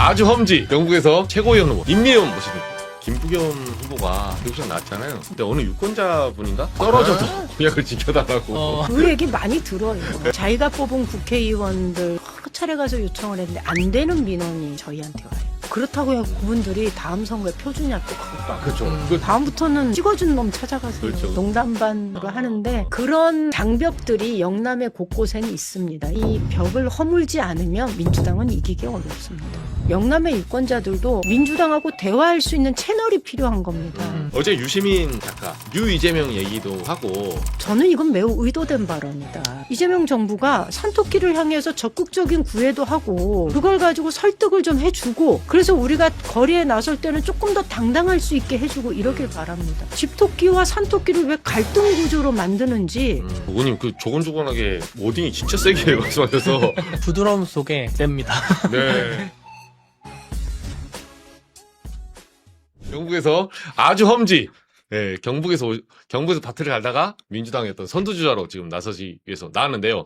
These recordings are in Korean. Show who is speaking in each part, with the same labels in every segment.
Speaker 1: 아주 험지 영국에서 최고위원 후보 임미연 모십니다. 김부겸 후보가 대구시장 나왔잖아요. 근데 어느 유권자분인가 떨어져도 공약을 지켜달라고.
Speaker 2: 그 얘기 많이 들어요. 자기가 뽑은 국회의원들 차례 가서 요청을 했는데 안 되는 민원이 저희한테 와요. 그렇다고 해서 그분들이 다음 선거에 표준이 또 그것도 안
Speaker 1: 그렇죠.
Speaker 2: 다음부터는 찍어준 놈 찾아가세요.
Speaker 1: 그렇죠.
Speaker 2: 농담반으로 하는데 그런 장벽들이 영남의 곳곳에는 있습니다. 이 벽을 허물지 않으면 민주당은 이기기 어렵습니다. 영남의 유권자들도 민주당하고 대화할 수 있는 채널이 필요한 겁니다.
Speaker 1: 어제 유시민 작가 류 이재명 얘기도 하고
Speaker 2: 저는 이건 매우 의도된 발언이다. 이재명 정부가 산토끼를 향해서 적극적인 구애도 하고 그걸 가지고 설득을 좀 해주고 그래서 우리가 거리에 나설 때는 조금 더 당당할 수 있게 해주고 이러길 바랍니다. 집토끼와 산토끼를 왜 갈등 구조로 만드는지.
Speaker 1: 의원님 그 조곤조곤하게 워딩이 진짜 세게 말씀하셔서
Speaker 3: 부드러움 속에 셉니다.
Speaker 1: 네. 영국에서 아주 험지 네, 경북에서 밭을 갈다가 민주당의 어떤 선두주자로 지금 나서기 위해서 나왔는데요.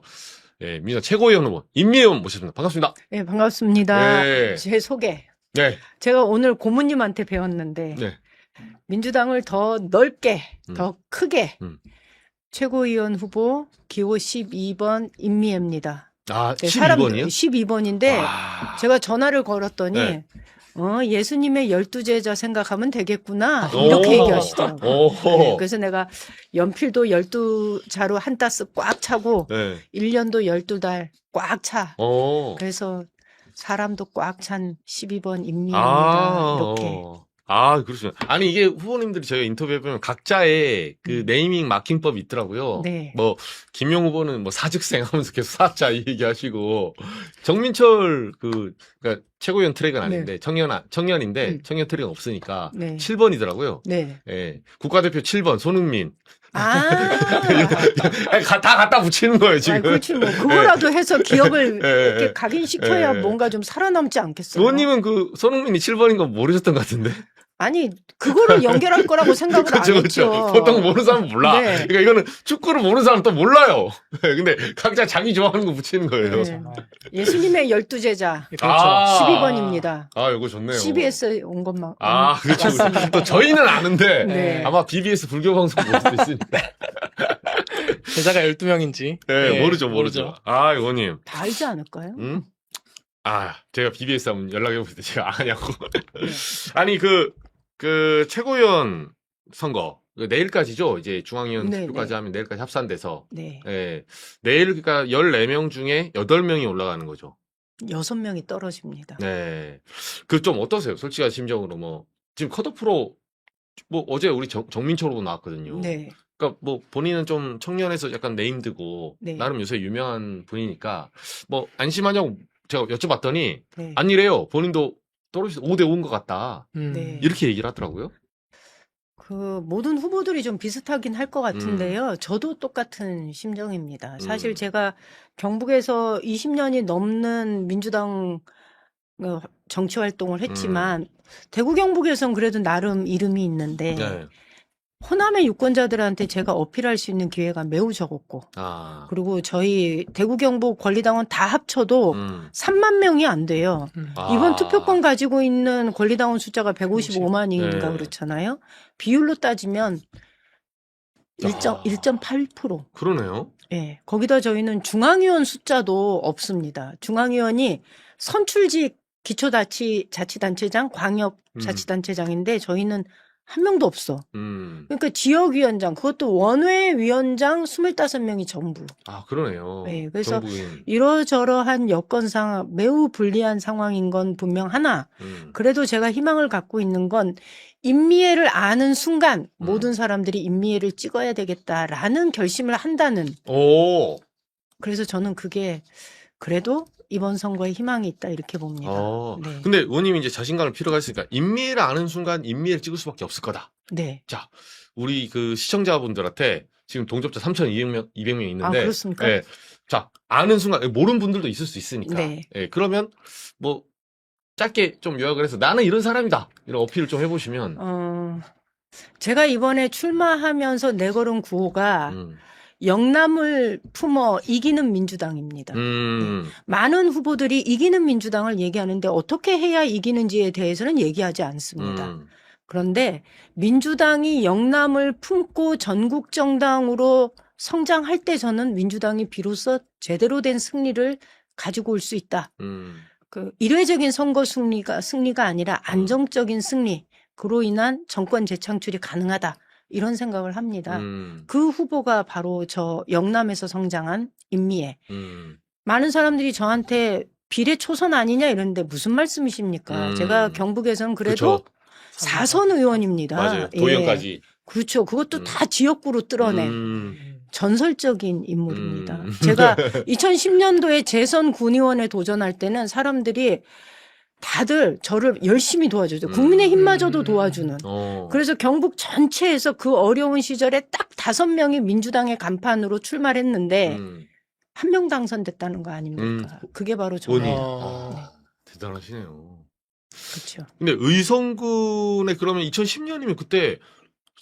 Speaker 1: 네, 민주당 최고위원 후보 임미연 모셨습니다. 반갑습니다.
Speaker 2: 네, 반갑습니다.
Speaker 1: 네.
Speaker 2: 제 소개.
Speaker 1: 네.
Speaker 2: 제가 오늘 고모님한테 배웠는데
Speaker 1: 네.
Speaker 2: 민주당을 더 넓게, 더 크게 최고위원 후보 기호 12번 임미애입니다.
Speaker 1: 아,
Speaker 2: 네,
Speaker 1: 12번이요?
Speaker 2: 12번인데 제가 전화를 걸었더니
Speaker 1: 네.
Speaker 2: 예수님의 12제자 생각하면 되겠구나 이렇게 얘기하시더라고요. 네, 그래서 내가 연필도 12자로 한 따스 꽉 차고
Speaker 1: 네.
Speaker 2: 1년도 12달 꽉 차.
Speaker 1: 오.
Speaker 2: 그래서 사람도 꽉 찬 12번 임미애입니다. 이렇게.
Speaker 1: 그렇죠. 아니, 이게 후보님들이 저희가 인터뷰해보면 각자의 그 네이밍 마킹법이 있더라고요.
Speaker 2: 네.
Speaker 1: 뭐, 김용 후보는 뭐 사직생 하면서 계속 사자 이 얘기하시고, 정민철 그러니까 최고위원 트랙은 아닌데, 청년인데, 청년 트랙은 없으니까,
Speaker 2: 네.
Speaker 1: 7번이더라고요.
Speaker 2: 네.
Speaker 1: 예. 국가대표 7번, 손흥민.
Speaker 2: 아,
Speaker 1: 다 갖다 붙이는 거예요, 지금.
Speaker 2: 그렇지 뭐 그거라도 해서 기억을
Speaker 1: 예,
Speaker 2: 이렇게
Speaker 1: 예.
Speaker 2: 각인시켜야
Speaker 1: 예.
Speaker 2: 뭔가 좀 살아남지 않겠어요?
Speaker 1: 의원님은 그 손흥민이 7번인 거 모르셨던 것 같은데?
Speaker 2: 아니 그거를 연결할 거라고 생각을
Speaker 1: 그렇죠,
Speaker 2: 안
Speaker 1: 그렇죠.
Speaker 2: 했죠.
Speaker 1: 보통 모르는 사람은 몰라.
Speaker 2: 네.
Speaker 1: 그러니까 이거는 축구를 모르는 사람은 또 몰라요. 근데 각자 자기 좋아하는 거 붙이는 거예요.
Speaker 2: 네. 예수님의 12제자
Speaker 3: 그렇죠.
Speaker 2: 12번입니다.
Speaker 1: 이거 좋네요.
Speaker 2: CBS에 온 것만.
Speaker 1: 그렇죠. 또 저희는 아는데
Speaker 2: 네.
Speaker 1: 아마 BBS 불교 방송 볼 수도 있으니까.
Speaker 3: 제자가 12명인지.
Speaker 1: 네, 모르죠. 의원님.
Speaker 2: 다 알지 않을까요?
Speaker 1: 제가 BBS 한번 연락해 볼 때 제가 아냐고. 아니 그 최고위원 선거 내일까지죠. 이제 중앙위원
Speaker 2: 네,
Speaker 1: 투표까지
Speaker 2: 네.
Speaker 1: 하면 내일까지 합산돼서
Speaker 2: 네.
Speaker 1: 내일 그러니까 14명 중에 8명이 올라가는 거죠.
Speaker 2: 6명이 떨어집니다.
Speaker 1: 네. 그 좀 어떠세요? 솔직한 심정으로 뭐 지금 컷오프로 뭐 어제 우리 정민철 후보 나왔거든요.
Speaker 2: 네.
Speaker 1: 그러니까 뭐 본인은 좀 청년에서 약간 네임드고
Speaker 2: 네.
Speaker 1: 나름 요새 유명한 분이니까 뭐 안심하냐고 제가 여쭤봤더니
Speaker 2: 네.
Speaker 1: 아니래요. 본인도 떨어져서 5대 5인 것 같다.
Speaker 2: 네.
Speaker 1: 이렇게 얘기를 하더라고요.
Speaker 2: 그 모든 후보들이 좀 비슷하긴 할 것 같은데요. 저도 똑같은 심정입니다. 사실 제가 경북에서 20년이 넘는 민주당 정치 활동을 했지만 대구 경북에선 그래도 나름 이름이 있는데
Speaker 1: 네.
Speaker 2: 호남의 유권자들한테 제가 어필할 수 있는 기회가 매우 적었고 그리고 저희 대구 경북 권리당원 다 합쳐도 3만 명이 안 돼요. 이번 투표권 가지고 있는 권리당원 숫자가 155만인가
Speaker 1: 네.
Speaker 2: 그렇잖아요. 비율로 따지면 1.8%.
Speaker 1: 그러네요.
Speaker 2: 예. 거기다 저희는 중앙위원 숫자도 없습니다. 중앙위원이 선출직 기초자치단체장, 광역자치단체장인데 저희는 한 명도 없어. 그러니까 지역위원장, 그것도 원외위원장 25명이 전부.
Speaker 1: 그러네요.
Speaker 2: 네, 그래서
Speaker 1: 정부인.
Speaker 2: 이러저러한 여건상 매우 불리한 상황인 건 분명 하나. 그래도 제가 희망을 갖고 있는 건 임미애를 아는 순간 모든 사람들이 임미애를 찍어야 되겠다라는 결심을 한다는. 그래서 저는 그게 그래도 이번 선거에 희망이 있다 이렇게 봅니다. 네.
Speaker 1: 근데 의원님이 이제 자신감을 필요가 있으니까 임미애를 아는 순간 임미애를 찍을 수밖에 없을 거다.
Speaker 2: 네.
Speaker 1: 자, 우리 그 시청자분들한테 지금 동접자 3,200명 있는데.
Speaker 2: 그렇습니까?
Speaker 1: 네. 자, 아는 순간 모르는 분들도 있을 수 있으니까.
Speaker 2: 네.
Speaker 1: 그러면 뭐 짧게 좀 요약을 해서 나는 이런 사람이다. 이런 어필을 좀 해보시면.
Speaker 2: 제가 이번에 출마하면서 내걸은 구호가 영남을 품어 이기는 민주당입니다. 많은 후보들이 이기는 민주당을 얘기하는데 어떻게 해야 이기는지에 대해서는 얘기하지 않습니다. 그런데 민주당이 영남을 품고 전국 정당으로 성장할 때 저는 민주당이 비로소 제대로 된 승리를 가지고 올 수 있다. 그 일회적인 선거 승리가 아니라 안정적인 승리, 그로 인한 정권 재창출이 가능하다. 이런 생각을 합니다. 그 후보가 바로 저 영남에서 성장한 임미애. 많은 사람들이 저한테 비례초선 아니냐 이러는데 무슨 말씀이십니까? 제가 경북에서는 그래도
Speaker 1: 그쵸.
Speaker 2: 4선 의원입니다.
Speaker 1: 맞아요. 도의원까지.
Speaker 2: 그렇죠. 그것도 다 지역구로 뚫어낸 전설적인 인물입니다.
Speaker 1: 음.
Speaker 2: 제가 2010년도에 재선 군의원에 도전할 때는 사람들이 다들 저를 열심히 도와주죠. 국민의힘마저도 도와주는. 그래서 경북 전체에서 그 어려운 시절에 딱 5명이 민주당의 간판으로 출마를 했는데 한 명 당선됐다는 거 아닙니까? 그게 바로
Speaker 1: 본인.
Speaker 2: 저예요.
Speaker 1: 대단하시네요.
Speaker 2: 그렇죠.
Speaker 1: 근데 의성군에 그러면 2010년이면 그때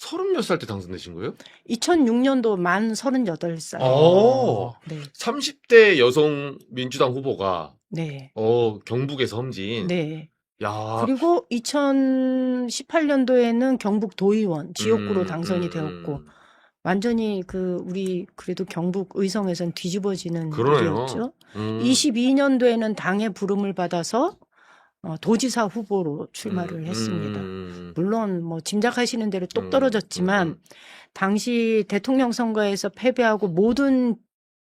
Speaker 1: 30몇 살 때 당선되신 거예요?
Speaker 2: 2006년도 만 38살.
Speaker 1: 오.
Speaker 2: 네.
Speaker 1: 30대 여성 민주당 후보가
Speaker 2: 네.
Speaker 1: 경북에서 험진.
Speaker 2: 네.
Speaker 1: 야.
Speaker 2: 그리고 2018년도에는 경북 도의원 지역구로 당선이 되었고 완전히 우리 그래도 경북 의성에선 뒤집어지는
Speaker 1: 그러네요.
Speaker 2: 일이었죠. 22년도에는 당의 부름을 받아서 도지사 후보로 출마를 했습니다. 물론 뭐 짐작하시는 대로 똑 떨어졌지만 당시 대통령 선거에서 패배하고 모든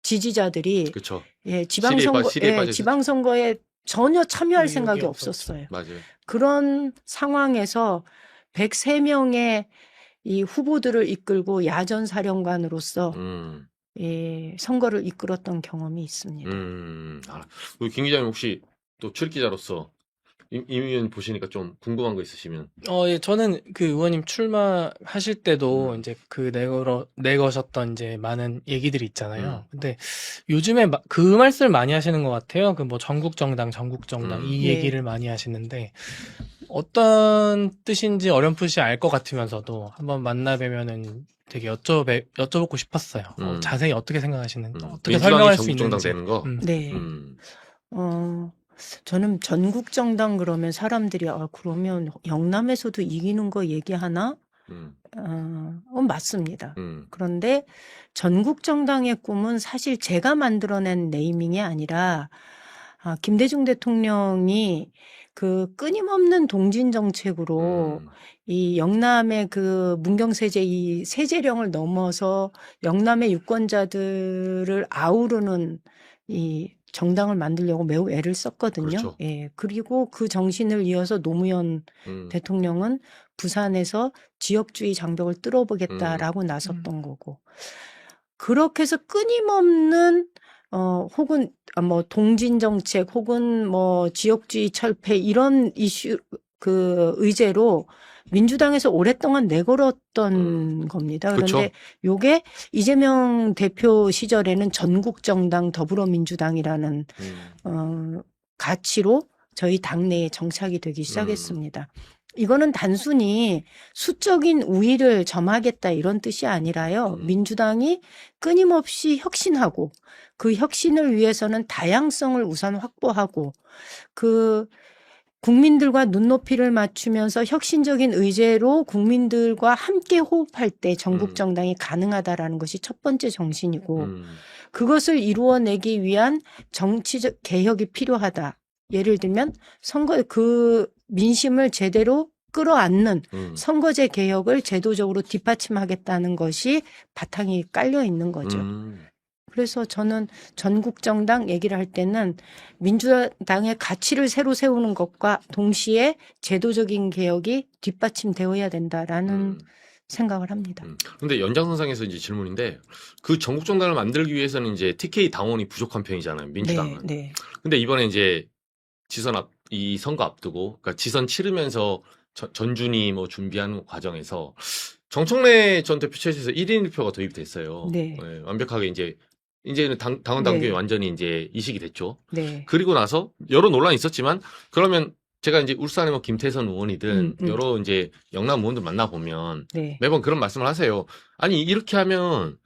Speaker 2: 지지자들이
Speaker 1: 그쵸.
Speaker 2: 예,
Speaker 1: 시리에 빠졌었죠.
Speaker 2: 지방선거에 전혀 참여할
Speaker 3: 의욕이
Speaker 2: 생각이
Speaker 3: 없었죠.
Speaker 2: 없었어요.
Speaker 1: 맞아요.
Speaker 2: 그런 상황에서 103명의 이 후보들을 이끌고 야전 사령관으로서 예, 선거를 이끌었던 경험이 있습니다.
Speaker 1: 우리 김 기자님 혹시 또 출기자로서 임 의원 보시니까 좀 궁금한 거 있으시면.
Speaker 3: 예, 저는 그 의원님 출마하실 때도 이제 그 내거셨던 이제 많은 얘기들이 있잖아요. 근데 요즘에 그 말씀을 많이 하시는 것 같아요. 그 뭐 전국 정당 이
Speaker 2: 네.
Speaker 3: 얘기를 많이 하시는데 어떤 뜻인지 어렴풋이 알 것 같으면서도 한번 만나 뵈면은 되게 여쭤보고 싶었어요. 자세히 어떻게 생각하시는지, 어떻게
Speaker 1: 민주당이
Speaker 3: 설명할 수
Speaker 1: 전국 정당
Speaker 3: 있는지.
Speaker 1: 되는 거.
Speaker 2: 네. 저는 전국 정당 그러면 사람들이 그러면 영남에서도 이기는 거 얘기하나? 맞습니다. 그런데 전국 정당의 꿈은 사실 제가 만들어낸 네이밍이 아니라 김대중 대통령이 그 끊임없는 동진 정책으로 이 영남의 그 문경세제 이 세제령을 넘어서 영남의 유권자들을 아우르는 이 정당을 만들려고 매우 애를 썼거든요.
Speaker 1: 그렇죠.
Speaker 2: 예. 그리고 그 정신을 이어서 노무현 대통령은 부산에서 지역주의 장벽을 뚫어보겠다라고 나섰던 거고. 그렇게 해서 끊임없는 혹은 뭐 동진 정책 혹은 뭐 지역주의 철폐 이런 이슈 그 의제로 민주당에서 오랫동안 내걸었던 겁니다. 그런데
Speaker 1: 그렇죠.
Speaker 2: 요게 이재명 대표 시절에는 전국정당 더불어민주당이라는 가치로 저희 당내에 정착이 되기 시작했습니다. 이거는 단순히 수적인 우위를 점하겠다 이런 뜻이 아니라요. 민주당이 끊임없이 혁신하고 그 혁신을 위해서는 다양성을 우선 확보하고 그 국민들과 눈높이를 맞추면서 혁신적인 의제로 국민들과 함께 호흡할 때 전국 정당이 가능하다라는 것이 첫 번째 정신이고 그것을 이루어내기 위한 정치적 개혁이 필요하다. 예를 들면 선거 그 민심을 제대로 끌어안는 선거제 개혁을 제도적으로 뒷받침하겠다는 것이 바탕이 깔려 있는 거죠. 그래서 저는 전국 정당 얘기를 할 때는 민주당의 가치를 새로 세우는 것과 동시에 제도적인 개혁이 뒷받침되어야 된다라는 생각을 합니다.
Speaker 1: 근데 연장선상에서 이제 질문인데 그 전국 정당을 만들기 위해서는 이제 TK 당원이 부족한 편이잖아요. 민주당은.
Speaker 2: 네.
Speaker 1: 근데 이번에 이제 이 선거 앞두고 그러니까 지선 치르면서 전준이 뭐 준비하는 과정에서 정청래 전 대표 체제에서 1인 1표가 도입됐어요.
Speaker 2: 네.
Speaker 1: 네, 완벽하게 이제는 당원 당규에
Speaker 2: 네.
Speaker 1: 완전히 이제 이식이 됐죠.
Speaker 2: 네.
Speaker 1: 그리고 나서 여러 논란이 있었지만 그러면 제가 이제 울산의 뭐 김태선 의원이든 여러 이제 영남 의원들 만나 보면
Speaker 2: 네.
Speaker 1: 매번 그런 말씀을 하세요. 아니 이렇게 하면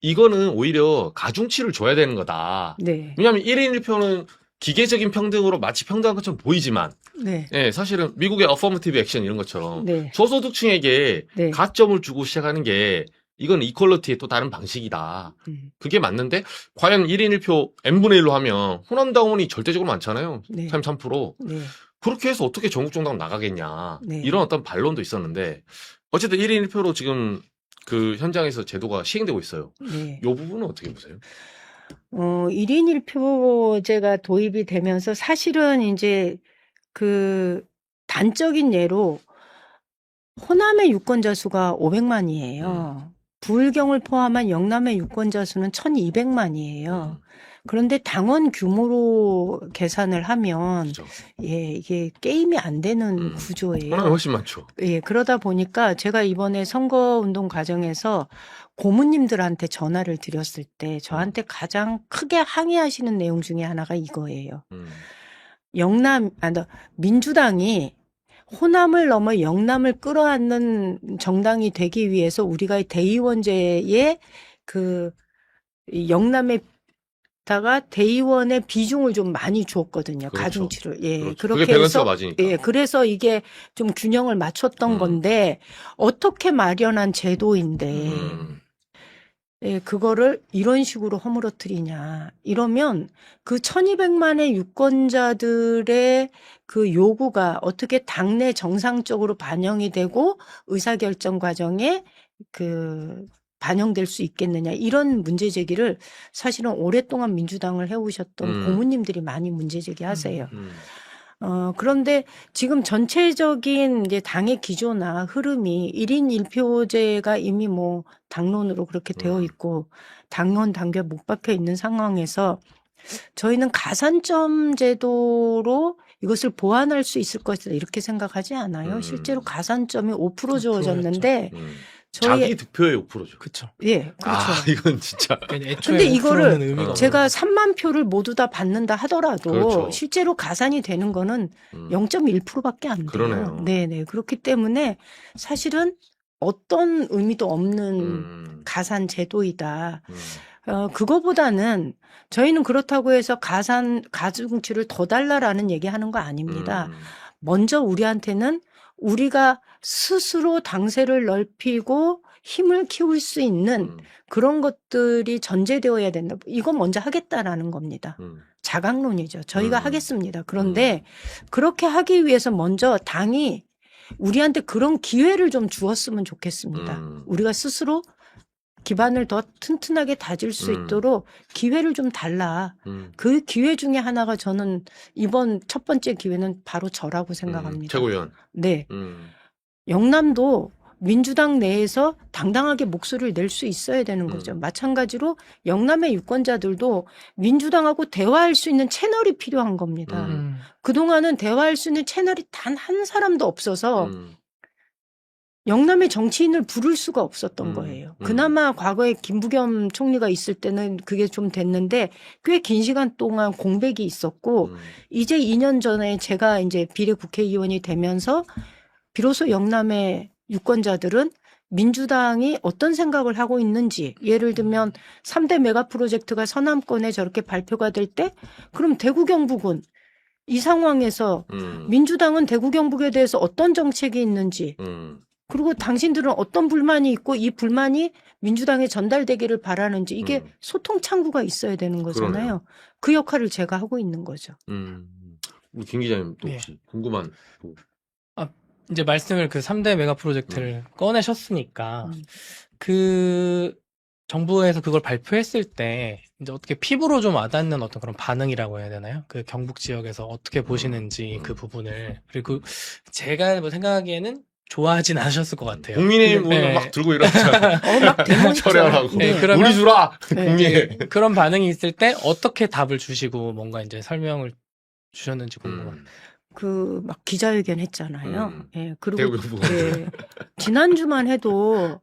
Speaker 1: 이거는 오히려 가중치를 줘야 되는 거다.
Speaker 2: 네.
Speaker 1: 왜냐하면 1인 1표는 기계적인 평등으로 마치 평등한 것처럼 보이지만
Speaker 2: 네.
Speaker 1: 예, 사실은 미국의 어퍼머티브 액션 이런 것처럼
Speaker 2: 네.
Speaker 1: 저소득층에게
Speaker 2: 네.
Speaker 1: 가점을 주고 시작하는 게 이건 이퀄러티의 또 다른 방식이다. 그게 맞는데 과연 1인 1표 n분의 1로 하면 호남당원이 절대적으로 많잖아요.
Speaker 2: 네.
Speaker 1: 33%.
Speaker 2: 네.
Speaker 1: 그렇게 해서 어떻게 전국 정당 나가겠냐.
Speaker 2: 네.
Speaker 1: 이런 어떤 반론도 있었는데 어쨌든 1인 1표로 지금 그 현장에서 제도가 시행되고 있어요.
Speaker 2: 네.
Speaker 1: 이 부분은 어떻게 보세요?
Speaker 2: 1인 1표제가 도입이 되면서 사실은 이제 그 단적인 예로 호남의 유권자 수가 500만이에요. 부울경을 포함한 영남의 유권자 수는 1200만이에요. 그런데 당원 규모로 계산을 하면
Speaker 1: 그렇죠.
Speaker 2: 예, 이게 게임이 안 되는 구조예요.
Speaker 1: 호남이 훨씬 많죠.
Speaker 2: 예, 그러다 보니까 제가 이번에 선거운동 과정에서 고모님들한테 전화를 드렸을 때 저한테 가장 크게 항의하시는 내용 중에 하나가 이거예요. 민주당이 호남을 넘어 영남을 끌어안는 정당이 되기 위해서 우리가 대의원제에 영남에다가 대의원의 비중을 좀 많이 줬거든요.
Speaker 1: 그렇죠.
Speaker 2: 가중치를. 예.
Speaker 1: 그렇죠.
Speaker 2: 그렇게
Speaker 1: 그게 밸런스가
Speaker 2: 해서
Speaker 1: 맞으니까.
Speaker 2: 예, 그래서 이게 좀 균형을 맞췄던 건데 어떻게 마련한 제도인데 예, 그거를 이런 식으로 허물어뜨리냐. 이러면 그 1200만의 유권자들의 그 요구가 어떻게 당내 정상적으로 반영이 되고 의사결정 과정에 반영될 수 있겠느냐. 이런 문제 제기를 사실은 오랫동안 민주당을 해오셨던 고모님들이 많이 문제 제기하세요. 그런데 지금 전체적인 이제 당의 기조나 흐름이 1인 1표제가 이미 뭐 당론으로 그렇게 되어 있고 당원 당규에 못 박혀 있는 상황에서 저희는 가산점 제도로 이것을 보완할 수 있을 것이다 이렇게 생각하지 않아요. 실제로 가산점이 5% 주어졌는데
Speaker 1: 자기 득표의 5%죠.
Speaker 3: 그렇죠.
Speaker 2: 예, 그렇죠.
Speaker 1: 이건 진짜.
Speaker 2: 근데 이거를
Speaker 3: 의미가
Speaker 2: 제가 3만 표를 모두 다 받는다 하더라도
Speaker 1: 그렇죠.
Speaker 2: 실제로 가산이 되는 거는 0.1%밖에 안 돼요.
Speaker 1: 그러네요.
Speaker 2: 네네. 그렇기 때문에 사실은 어떤 의미도 없는 가산 제도이다. 그거보다는 저희는 그렇다고 해서 가중치를 더 달라라는 얘기하는 거 아닙니다. 먼저 우리한테는 우리가 스스로 당세를 넓히고 힘을 키울 수 있는 그런 것들이 전제되어야 된다. 이거 먼저 하겠다라는 겁니다. 자강론이죠. 저희가 하겠습니다. 그런데 그렇게 하기 위해서 먼저 당이 우리한테 그런 기회를 좀 주었으면 좋겠습니다. 우리가 스스로 기반을 더 튼튼하게 다질 수 있도록 기회를 좀 달라. 그 기회 중에 하나가 저는 이번 첫 번째 기회는 바로 저라고 생각합니다.
Speaker 1: 최고위원.
Speaker 2: 네. 영남도 민주당 내에서 당당하게 목소리를 낼 수 있어야 되는 거죠. 마찬가지로 영남의 유권자들도 민주당하고 대화할 수 있는 채널이 필요한 겁니다. 그동안은 대화할 수 있는 채널이 단 한 사람도 없어서 영남의 정치인을 부를 수가 없었던 거예요. 그나마 과거에 김부겸 총리가 있을 때는 그게 좀 됐는데 꽤 긴 시간 동안 공백이 있었고 이제 2년 전에 제가 이제 비례 국회의원이 되면서 비로소 영남의 유권자들은 민주당이 어떤 생각을 하고 있는지 예를 들면 3대 메가 프로젝트가 서남권에 저렇게 발표가 될 때 그럼 대구 경북은 이 상황에서 민주당은 대구 경북에 대해서 어떤 정책이 있는지 그리고 당신들은 어떤 불만이 있고 이 불만이 민주당에 전달되기를 바라는지 이게 소통 창구가 있어야 되는 거잖아요.
Speaker 1: 그러네요.
Speaker 2: 그 역할을 제가 하고 있는 거죠.
Speaker 1: 우리 김 기자님 또
Speaker 3: 예.
Speaker 1: 혹시 궁금한
Speaker 3: 이제 말씀을 그 3대 메가 프로젝트를 꺼내셨으니까 그 정부에서 그걸 발표했을 때 이제 어떻게 피부로 좀 와닿는 어떤 그런 반응이라고 해야 되나요? 그 경북 지역에서 어떻게 보시는지 그 부분을 그리고 제가 뭐 생각하기에는 좋아하진 않으셨을 것 같아요.
Speaker 1: 국민의힘
Speaker 3: 네.
Speaker 1: 의원 막 들고 이러잖아요.
Speaker 2: 막 데모했죠.
Speaker 1: 철회하라고.
Speaker 3: 네, 그러면-
Speaker 1: 우리 주라.
Speaker 2: 네.
Speaker 1: 국민의.
Speaker 3: 그런 반응이 있을 때 어떻게 답을 주시고 뭔가 이제 설명을 주셨는지 궁금합니다.
Speaker 2: 막 기자회견 했잖아요. 예, 그리고
Speaker 1: 대구 경북.
Speaker 2: 예, 지난주만 해도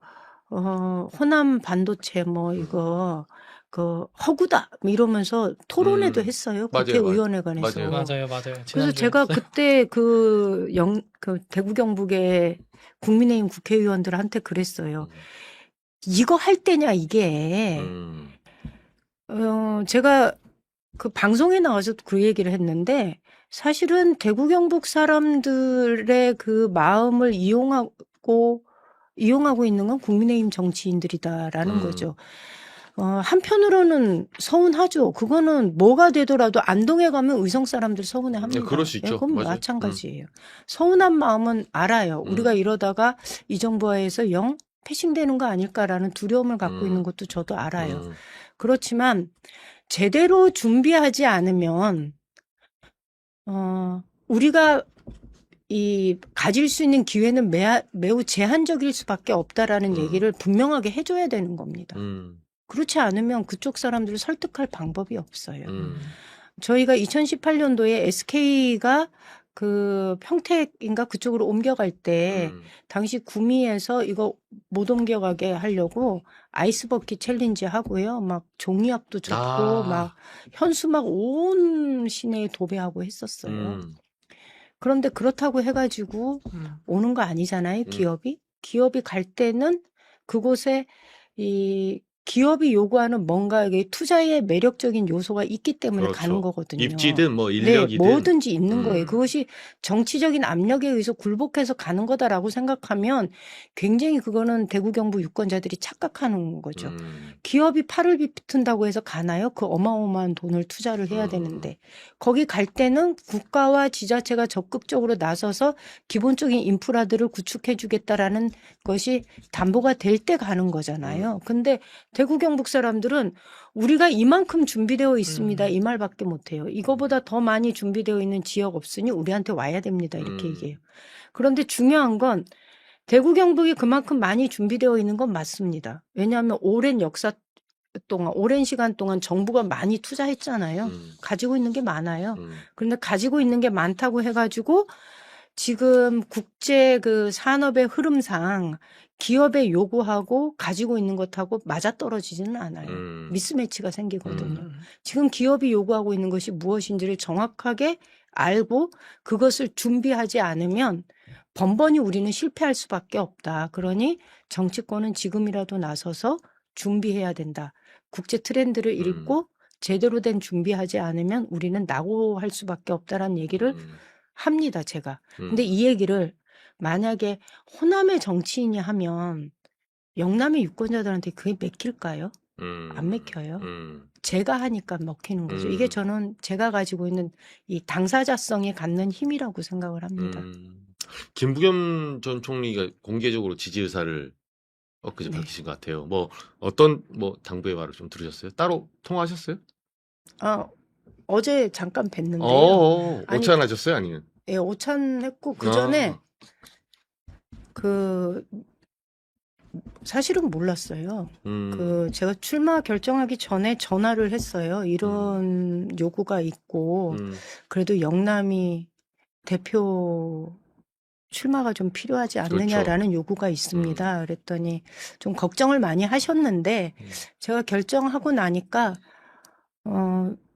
Speaker 2: 호남 반도체 뭐 이거 그 허구다 뭐 이러면서 토론회도 했어요.
Speaker 1: 맞아요,
Speaker 2: 국회의원회관에서.
Speaker 1: 맞아요.
Speaker 3: 맞아요.
Speaker 2: 그래서
Speaker 3: 지난주에
Speaker 2: 제가
Speaker 3: 했어요.
Speaker 2: 그때 그 대구 경북의 국민의힘 국회의원들한테 그랬어요. 이거 할 때냐 이게. 제가 그 방송에 나와서 그 얘기를 했는데 사실은 대구 경북 사람들의 그 마음을 이용하고 있는 건 국민의힘 정치인들이다라는 거죠. 한편으로는 서운하죠. 그거는 뭐가 되더라도 안동에 가면 의성 사람들 서운해합니다.
Speaker 1: 그럴 수
Speaker 2: 예,
Speaker 1: 있죠.
Speaker 2: 그건
Speaker 1: 맞아요.
Speaker 2: 마찬가지예요. 서운한 마음은 알아요. 우리가 이러다가 이 정부에서 영 패싱되는 거 아닐까라는 두려움을 갖고 있는 것도 저도 알아요. 그렇지만 제대로 준비하지 않으면 우리가 가질 수 있는 기회는 매우 제한적일 수밖에 없다라는 얘기를 분명하게 해줘야 되는 겁니다. 그렇지 않으면 그쪽 사람들을 설득할 방법이 없어요. 저희가 2018년도에 SK가 그 평택인가 그쪽으로 옮겨갈 때 당시 구미에서 이거 못 옮겨가게 하려고 아이스버킷 챌린지 하고요. 막 종이학도 줬고 막 현수 막 온 시내에 도배하고 했었어요. 그런데 그렇다고 해가지고 오는 거 아니잖아요, 기업이. 기업이 갈 때는 그곳에 기업이 요구하는 뭔가에게 투자의 매력적인 요소가 있기 때문에
Speaker 1: 그렇죠.
Speaker 2: 가는 거거든요.
Speaker 1: 입지든 뭐
Speaker 2: 네,
Speaker 1: 인력이든.
Speaker 2: 뭐든지 있는 거예요. 그것이 정치적인 압력에 의해서 굴복해서 가는 거다라고 생각하면 굉장히 그거는 대구 경북 유권자들이 착각하는 거죠. 기업이 팔을 비튼다고 해서 가나요? 그 어마어마한 돈을 투자를 해야 되는데 거기 갈 때는 국가와 지자체가 적극적으로 나서서 기본적인 인프라들을 구축해 주겠다라는 것이 담보가 될 때 가는 거잖아요. 근데 대구 경북 사람들은 우리가 이만큼 준비되어 있습니다. 이 말밖에 못해요. 이거보다 더 많이 준비되어 있는 지역 없으니 우리한테 와야 됩니다. 이렇게 얘기해요. 그런데 중요한 건 대구 경북이 그만큼 많이 준비되어 있는 건 맞습니다. 왜냐하면 오랜 역사 동안, 오랜 시간 동안 정부가 많이 투자했잖아요. 가지고 있는 게 많아요. 그런데 가지고 있는 게 많다고 해가지고 지금 국제 그 산업의 흐름상 기업에 요구하고 가지고 있는 것하고 맞아떨어지지는 않아요. 미스매치가 생기거든요. 지금 기업이 요구하고 있는 것이 무엇인지를 정확하게 알고 그것을 준비하지 않으면 번번이 우리는 실패할 수밖에 없다. 그러니 정치권은 지금이라도 나서서 준비해야 된다. 국제 트렌드를 읽고 제대로 된 준비하지 않으면 우리는 낙오할 수밖에 없다라는 얘기를 합니다, 제가. 근데 이 얘기를 만약에 호남의 정치인이 하면 영남의 유권자들한테 그게 맥힐까요? 안 맥혀요. 제가 하니까 먹히는 거죠. 이게 저는 제가 가지고 있는 이 당사자성이 갖는 힘이라고 생각을 합니다.
Speaker 1: 김부겸 전 총리가 공개적으로 지지 의사를 엊그제
Speaker 2: 네.
Speaker 1: 밝히신 것 같아요. 뭐 어떤 뭐 당부의 말을 좀 들으셨어요? 따로 통화하셨어요?
Speaker 2: 어제 잠깐 뵀는데요. 아니,
Speaker 1: 오찬하셨어요? 아니면?
Speaker 2: 예, 오찬했고 그 전에 그 사실은 몰랐어요. 그 제가 출마 결정하기 전에 전화를 했어요. 이런 요구가 있고 그래도 영남이 대표 출마가 좀 필요하지 않느냐라는 요구가 있습니다. 그랬더니 좀 걱정을 많이 하셨는데 제가 결정하고 나니까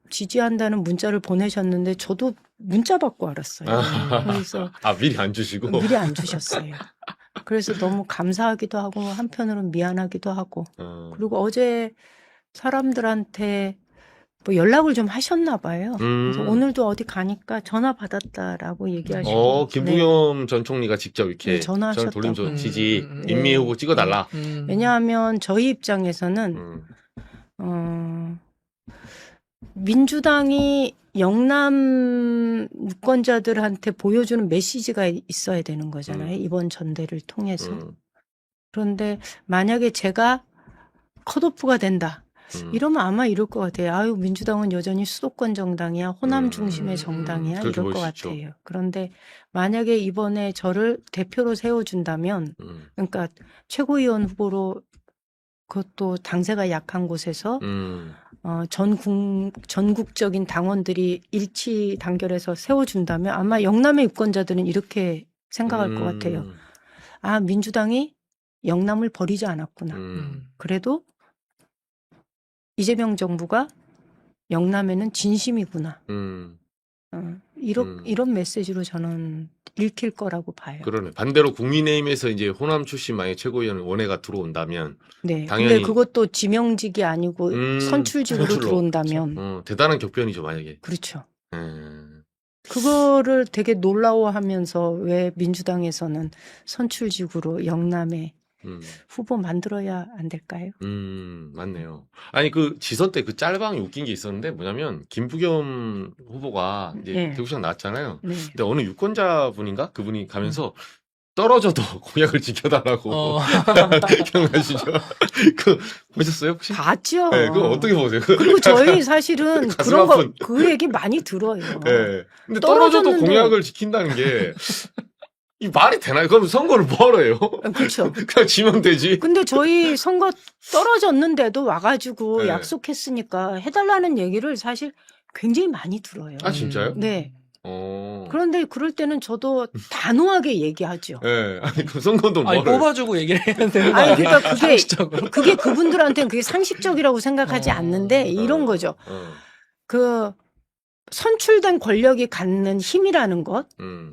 Speaker 2: 지지한다는 문자를 보내셨는데 저도 문자 받고 알았어요. 그래서
Speaker 1: 미리 안 주시고
Speaker 2: 미리 안 주셨어요. 그래서 너무 감사하기도 하고 한편으로는 미안하기도 하고 그리고 어제 사람들한테 뭐 연락을 좀 하셨나 봐요. 그래서 오늘도 어디 가니까 전화 받았다라고 얘기하시고
Speaker 1: 김부겸 전 총리가 직접 이렇게
Speaker 2: 네, 전화하셨다고.
Speaker 1: 돌림소 지지 임미 후보 찍어달라.
Speaker 2: 왜냐하면 저희 입장에서는 민주당이 영남 유권자들한테 보여주는 메시지가 있어야 되는 거잖아요. 이번 전대를 통해서. 그런데 만약에 제가 컷오프가 된다. 이러면 아마 이럴 것 같아요. 아유, 민주당은 여전히 수도권 정당이야. 호남 중심의 정당이야.
Speaker 1: 그렇게
Speaker 2: 이럴 것
Speaker 1: 보일 수
Speaker 2: 같아요. 그런데 만약에 이번에 저를 대표로 세워준다면, 그러니까 최고위원 후보로 그것도 당세가 약한 곳에서 전국적인 당원들이 일치 단결해서 세워준다면 아마 영남의 유권자들은 이렇게 생각할 것 같아요. 아, 민주당이 영남을 버리지 않았구나. 그래도 이재명 정부가 영남에는 진심이구나. 이런 메시지로 저는 읽힐 거라고 봐요.
Speaker 1: 그러네. 반대로 국민의힘에서 이제 호남 출신 만약 최고위원 원외가 들어온다면
Speaker 2: 네.
Speaker 1: 당연히-
Speaker 2: 근데 그것도 지명직이 아니고 선출직으로
Speaker 1: 선출로.
Speaker 2: 들어온다면
Speaker 1: 대단한 격변이죠, 만약에.
Speaker 2: 그렇죠.
Speaker 1: 음,
Speaker 2: 그거를 되게 놀라워하면서 왜 민주당에서는 선출직으로 영남에
Speaker 1: 음,
Speaker 2: 후보 만들어야 안 될까요?
Speaker 1: 맞네요. 아니, 그 지선 때 그 짤방이 웃긴 게 있었는데 뭐냐면 김부겸 후보가 이제
Speaker 2: 네.
Speaker 1: 대구시장 나왔잖아요.
Speaker 2: 네.
Speaker 1: 근데 어느 유권자분인가? 그분이 가면서 떨어져도 공약을 지켜달라고
Speaker 3: 어,
Speaker 1: 기억나시죠? 그 보셨어요 혹시?
Speaker 2: 봤죠.
Speaker 1: 네, 그거 어떻게 보세요?
Speaker 2: 그리고 저희 사실은
Speaker 1: 가슴
Speaker 2: 그런 거,
Speaker 1: 아픈.
Speaker 2: 그 얘기 많이 들어요.
Speaker 1: 네. 근데 떨어져도
Speaker 2: 떨어졌는데-
Speaker 1: 공약을 지킨다는 게 이 말이 되나요? 그럼 선거를 뭐하러 해요?
Speaker 2: 그렇죠.
Speaker 1: 그냥 지면 되지.
Speaker 2: 근데 저희 선거 떨어졌는데도 와가지고
Speaker 1: 네.
Speaker 2: 약속했으니까 해달라는 얘기를 사실 굉장히 많이 들어요.
Speaker 1: 아, 진짜요?
Speaker 2: 네.
Speaker 1: 어.
Speaker 2: 그런데 그럴 때는 저도 단호하게 얘기하죠.
Speaker 1: 네. 아니 그 선거도
Speaker 3: 아니,
Speaker 1: 뭐를?
Speaker 3: 뽑아주고 얘기를 해야 되는 거
Speaker 2: 아니,
Speaker 3: 아니야?
Speaker 2: 그러니까 그게-
Speaker 3: 상식적으로.
Speaker 2: 그게 그분들한테는 그게 상식적이라고 생각하지
Speaker 3: 어.
Speaker 2: 않는데 이런 거죠.
Speaker 1: 어.
Speaker 2: 그 선출된 권력이 갖는 힘이라는 것,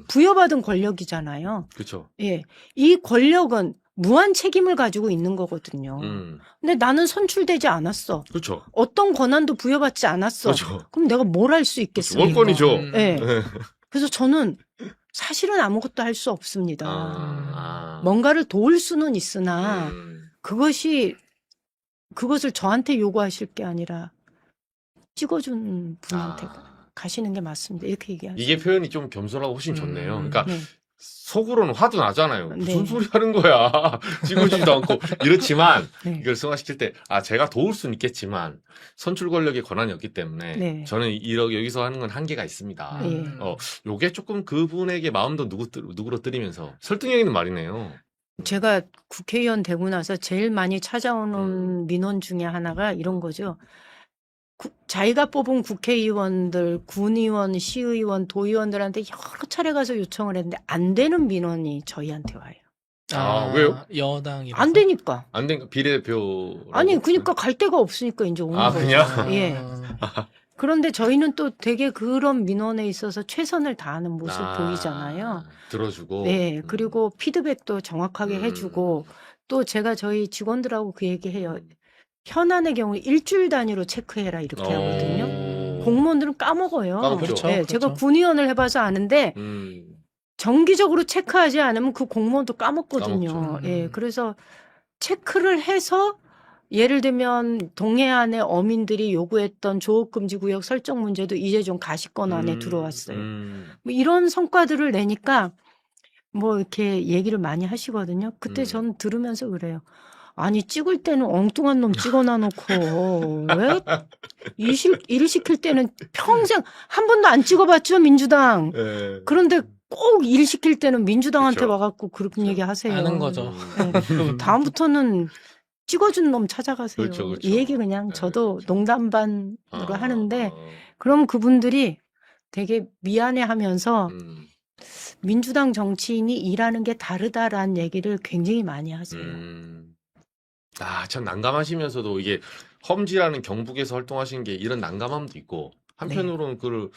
Speaker 2: 부여받은 권력이잖아요.
Speaker 1: 그렇죠.
Speaker 2: 예. 이 권력은 무한 책임을 가지고 있는 거거든요. 근데 나는 선출되지 않았어.
Speaker 1: 그렇죠.
Speaker 2: 어떤 권한도 부여받지 않았어.
Speaker 1: 그렇죠.
Speaker 2: 그럼 내가 뭘 할 수 있겠습니까?
Speaker 1: 원권이죠.
Speaker 2: 예.
Speaker 1: 네.
Speaker 2: 그래서 저는 사실은 아무것도 할 수 없습니다.
Speaker 1: 아.
Speaker 2: 뭔가를 도울 수는 있으나
Speaker 1: 음.
Speaker 2: 그것을 저한테 요구하실 게 아니라 찍어준 분한테 가시는 게 맞습니다. 이렇게 얘기하죠.
Speaker 1: 이게 표현이 좀 겸손하고 훨씬 좋네요. 그러니까
Speaker 2: 네.
Speaker 1: 속으로는 화도 나잖아요. 무슨
Speaker 2: 네.
Speaker 1: 소리 하는 거야. 찍어주지도 않고. 이렇지만
Speaker 2: 네.
Speaker 1: 이걸 승화시킬 때, 제가 도울 수는 있겠지만 선출 권력의 권한이 없기 때문에
Speaker 2: 네.
Speaker 1: 저는 이렇게 여기서 하는 건 한계가 있습니다.
Speaker 2: 예.
Speaker 1: 요게 조금 그분에게 마음도 누그러뜨리면서 설득력 있는 말이네요.
Speaker 2: 제가 국회의원 되고 나서 제일 많이 찾아오는 민원 중에 하나가 이런 거죠. 자기가 뽑은 국회의원들, 군의원, 시의원, 도의원들한테 여러 차례 가서 요청을 했는데 안 되는 민원이 저희한테 와요.
Speaker 1: 왜요?
Speaker 3: 여당이라서.
Speaker 2: 안 되니까.
Speaker 1: 안 된 비례대표.
Speaker 2: 아니, 그러니까 갈 데가 없으니까 이제 오는 거죠.
Speaker 1: 그냥?
Speaker 2: 예. 그런데 저희는 또 되게 그런 민원에 있어서 최선을 다하는 모습 보이잖아요.
Speaker 1: 들어주고.
Speaker 2: 네. 그리고 피드백도 정확하게 해주고 또 제가 저희 직원들하고 그 얘기해요. 현안의 경우 일주일 단위로 체크해라 이렇게 하거든요. 공무원들은 까먹어요.
Speaker 1: 까먹죠.
Speaker 3: 그렇죠.
Speaker 2: 네,
Speaker 3: 그렇죠.
Speaker 2: 제가 군의원을 해봐서 아는데 정기적으로 체크하지 않으면 그 공무원도 까먹거든요.
Speaker 1: 까먹죠.
Speaker 2: 예, 그래서 체크를 해서 예를 들면 동해안의 어민들이 요구했던 조업금지구역 설정 문제도 이제 좀 가시권 안에 들어왔어요. 뭐 이런 성과들을 내니까 뭐 이렇게 얘기를 많이 하시거든요. 그때 전 들으면서 그래요. 아니 찍을 때는 엉뚱한 놈 찍어놔 놓고 왜 일 시킬 때는 평생 한 번도 안 찍어봤죠 민주당.
Speaker 1: 네.
Speaker 2: 그런데 꼭 일 시킬 때는 민주당한테
Speaker 1: 그쵸.
Speaker 2: 와갖고 그런 얘기 하세요.
Speaker 3: 아는 거죠.
Speaker 2: 네. 다음부터는 찍어준 놈 찾아가세요.
Speaker 1: 그렇죠, 그렇죠.
Speaker 2: 이 얘기 그냥 저도 농담 반으로 하는데
Speaker 1: 어.
Speaker 2: 그럼 그분들이 되게 미안해하면서 민주당 정치인이 일하는 게 다르다라는 얘기를 굉장히 많이 하세요.
Speaker 1: 참 난감하시면서도 이게 험지라는 경북에서 활동하시는 게 이런 난감함도 있고 한편으로는 그걸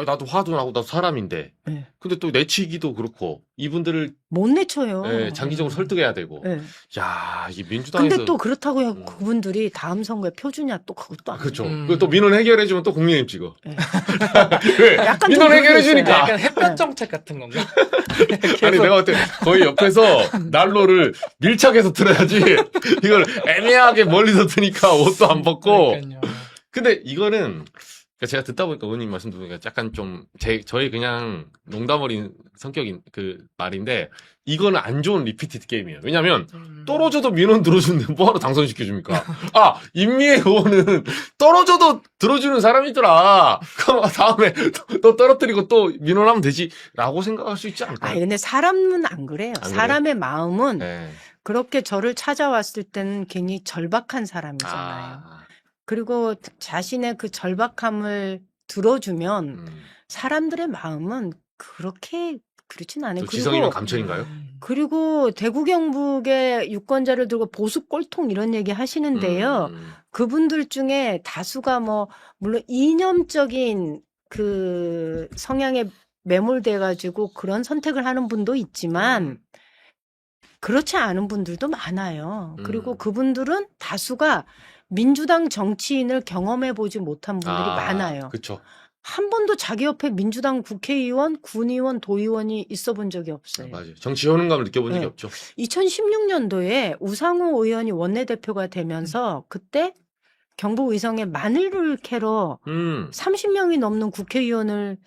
Speaker 1: 나도 화도 나고 나도 사람인데
Speaker 2: 네.
Speaker 1: 근데 또 내치기도 그렇고 이분들을
Speaker 2: 못 내쳐요.
Speaker 1: 장기적으로 설득해야 되고
Speaker 2: 네.
Speaker 1: 야 이게 민주당에서
Speaker 2: 근데 또 그렇다고 해서 그분들이 다음 선거에 표주냐 또 그것도 아니에요.
Speaker 1: 그렇죠. 그리고 또 민원 해결해주면 또 국민의힘 찍어.
Speaker 2: 네.
Speaker 1: 왜?
Speaker 2: 약간 좀
Speaker 1: 민원
Speaker 2: 그런 게
Speaker 1: 해결해주니까.
Speaker 3: 약간 햇볕 정책 같은 건가?
Speaker 1: 아니 내가 볼때 거의 옆에서 난로를 밀착해서 틀어야지 이걸 애매하게 멀리서 트니까 옷도 안 벗고.
Speaker 3: 그러니까요.
Speaker 1: 근데 이거는 제가 듣다 보니까 의원님 말씀 들으니까 약간 좀 저희 그냥 농담 어린 성격인 그 말인데 이거는 안 좋은 리피티드 게임이에요. 왜냐면 떨어져도 민원 들어주는데 뭐하러 당선시켜줍니까? 임미애 의원은 떨어져도 들어주는 사람이더라. 그럼 다음에 또 떨어뜨리고 또 민원하면 되지라고 생각할 수 있지 않을까요?
Speaker 2: 아니 근데 사람은 안 그래요.
Speaker 1: 안 그래요?
Speaker 2: 사람의 마음은
Speaker 1: 네.
Speaker 2: 그렇게 저를 찾아왔을 때는 굉장히 절박한 사람이잖아요. 그리고 자신의 그 절박함을 들어주면 사람들의 마음은 그렇게 그렇진 않아요.
Speaker 1: 지성이면 감천인가요?
Speaker 2: 그리고 대구 경북의 유권자를 들고 보수 꼴통 이런 얘기 하시는데요. 그분들 중에 다수가 뭐 물론 이념적인 그 성향에 매몰돼가지고 그런 선택을 하는 분도 있지만 그렇지 않은 분들도 많아요. 그리고 그분들은 다수가 민주당 정치인을 경험해 보지 못한 분들이 많아요.
Speaker 1: 그렇죠.
Speaker 2: 한 번도 자기 옆에 민주당 국회의원, 군의원, 도의원이 있어 본 적이 없어요.
Speaker 1: 맞아요. 정치 효능감을 느껴본 적이
Speaker 2: 네.
Speaker 1: 없죠.
Speaker 2: 2016년도에 우상호 의원이 원내대표가 되면서 그때 경북 의성에 마늘 캐러 30명이 넘는 국회의원을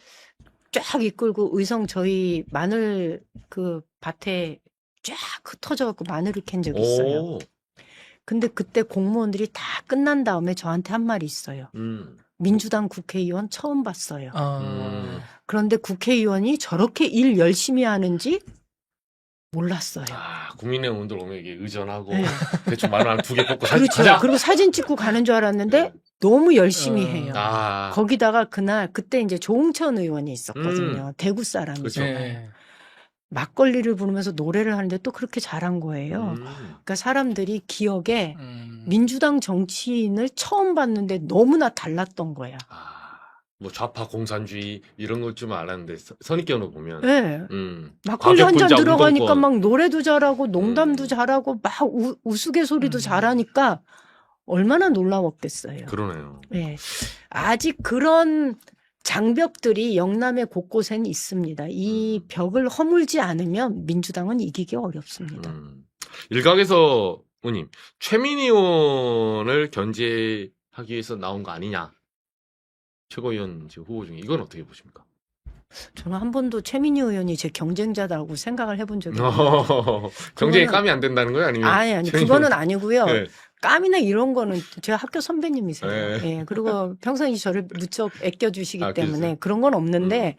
Speaker 2: 쫙 이끌고 의성 저희 마늘 그 밭에 쫙 흩어져갖고 마늘을 캔 적이 있어요.
Speaker 1: 오.
Speaker 2: 근데 그때 공무원들이 다 끝난 다음에 저한테 한 말이 있어요. 민주당 국회의원 처음 봤어요. 그런데 국회의원이 저렇게 일 열심히 하는지 몰랐어요.
Speaker 1: 국민의힘 의원들 오면 이게 의전하고
Speaker 2: 네.
Speaker 1: 대충 마늘 한 2개 뽑고 사진
Speaker 2: 그렇죠.
Speaker 1: 가자.
Speaker 2: 그리고 사진 찍고 가는 줄 알았는데
Speaker 1: 네.
Speaker 2: 너무 열심히 해요.
Speaker 1: 아.
Speaker 2: 거기다가 그때 이제 조응천 의원이 있었거든요. 대구 사람이잖아요.
Speaker 3: 네.
Speaker 2: 막걸리를 부르면서 노래를 하는데 또 그렇게 잘한 거예요. 그러니까 사람들이 기억에 민주당 정치인을 처음 봤는데 너무나 달랐던 거야.
Speaker 1: 뭐 좌파 공산주의 이런 것 좀 알았는데 선입견으로 보면
Speaker 2: 네. 막걸리
Speaker 1: 과격
Speaker 2: 한 잔
Speaker 1: 분자,
Speaker 2: 들어가니까
Speaker 1: 운동권.
Speaker 2: 막 노래도 잘하고 농담도 잘하고 막 우스갯소리도 잘하니까 얼마나 놀라웠겠어요.
Speaker 1: 그러네요.
Speaker 2: 네. 아직 그런 장벽들이 영남의 곳곳엔 있습니다. 이 벽을 허물지 않으면 민주당은 이기기 어렵습니다.
Speaker 1: 일각에서 의원님 최민희 의원을 견제하기 위해서 나온 거 아니냐? 최고위원 후보 중에 이건 어떻게 보십니까?
Speaker 2: 저는 한 번도 최민희 의원이 제 경쟁자다고 생각을 해본 적이 없어요.
Speaker 1: 경쟁에
Speaker 2: 그거는-
Speaker 1: 까미 안 된다는 거예요? 아니면
Speaker 2: 아니
Speaker 1: 최민희
Speaker 2: 그거는
Speaker 1: 의원-
Speaker 2: 아니고요.
Speaker 1: 네.
Speaker 2: 깜이나 이런 거는 제가 학교 선배님이세요.
Speaker 1: 네.
Speaker 2: 예, 그리고 평상시 저를 무척 아껴주시기 때문에
Speaker 1: 그러세요?
Speaker 2: 그런 건 없는데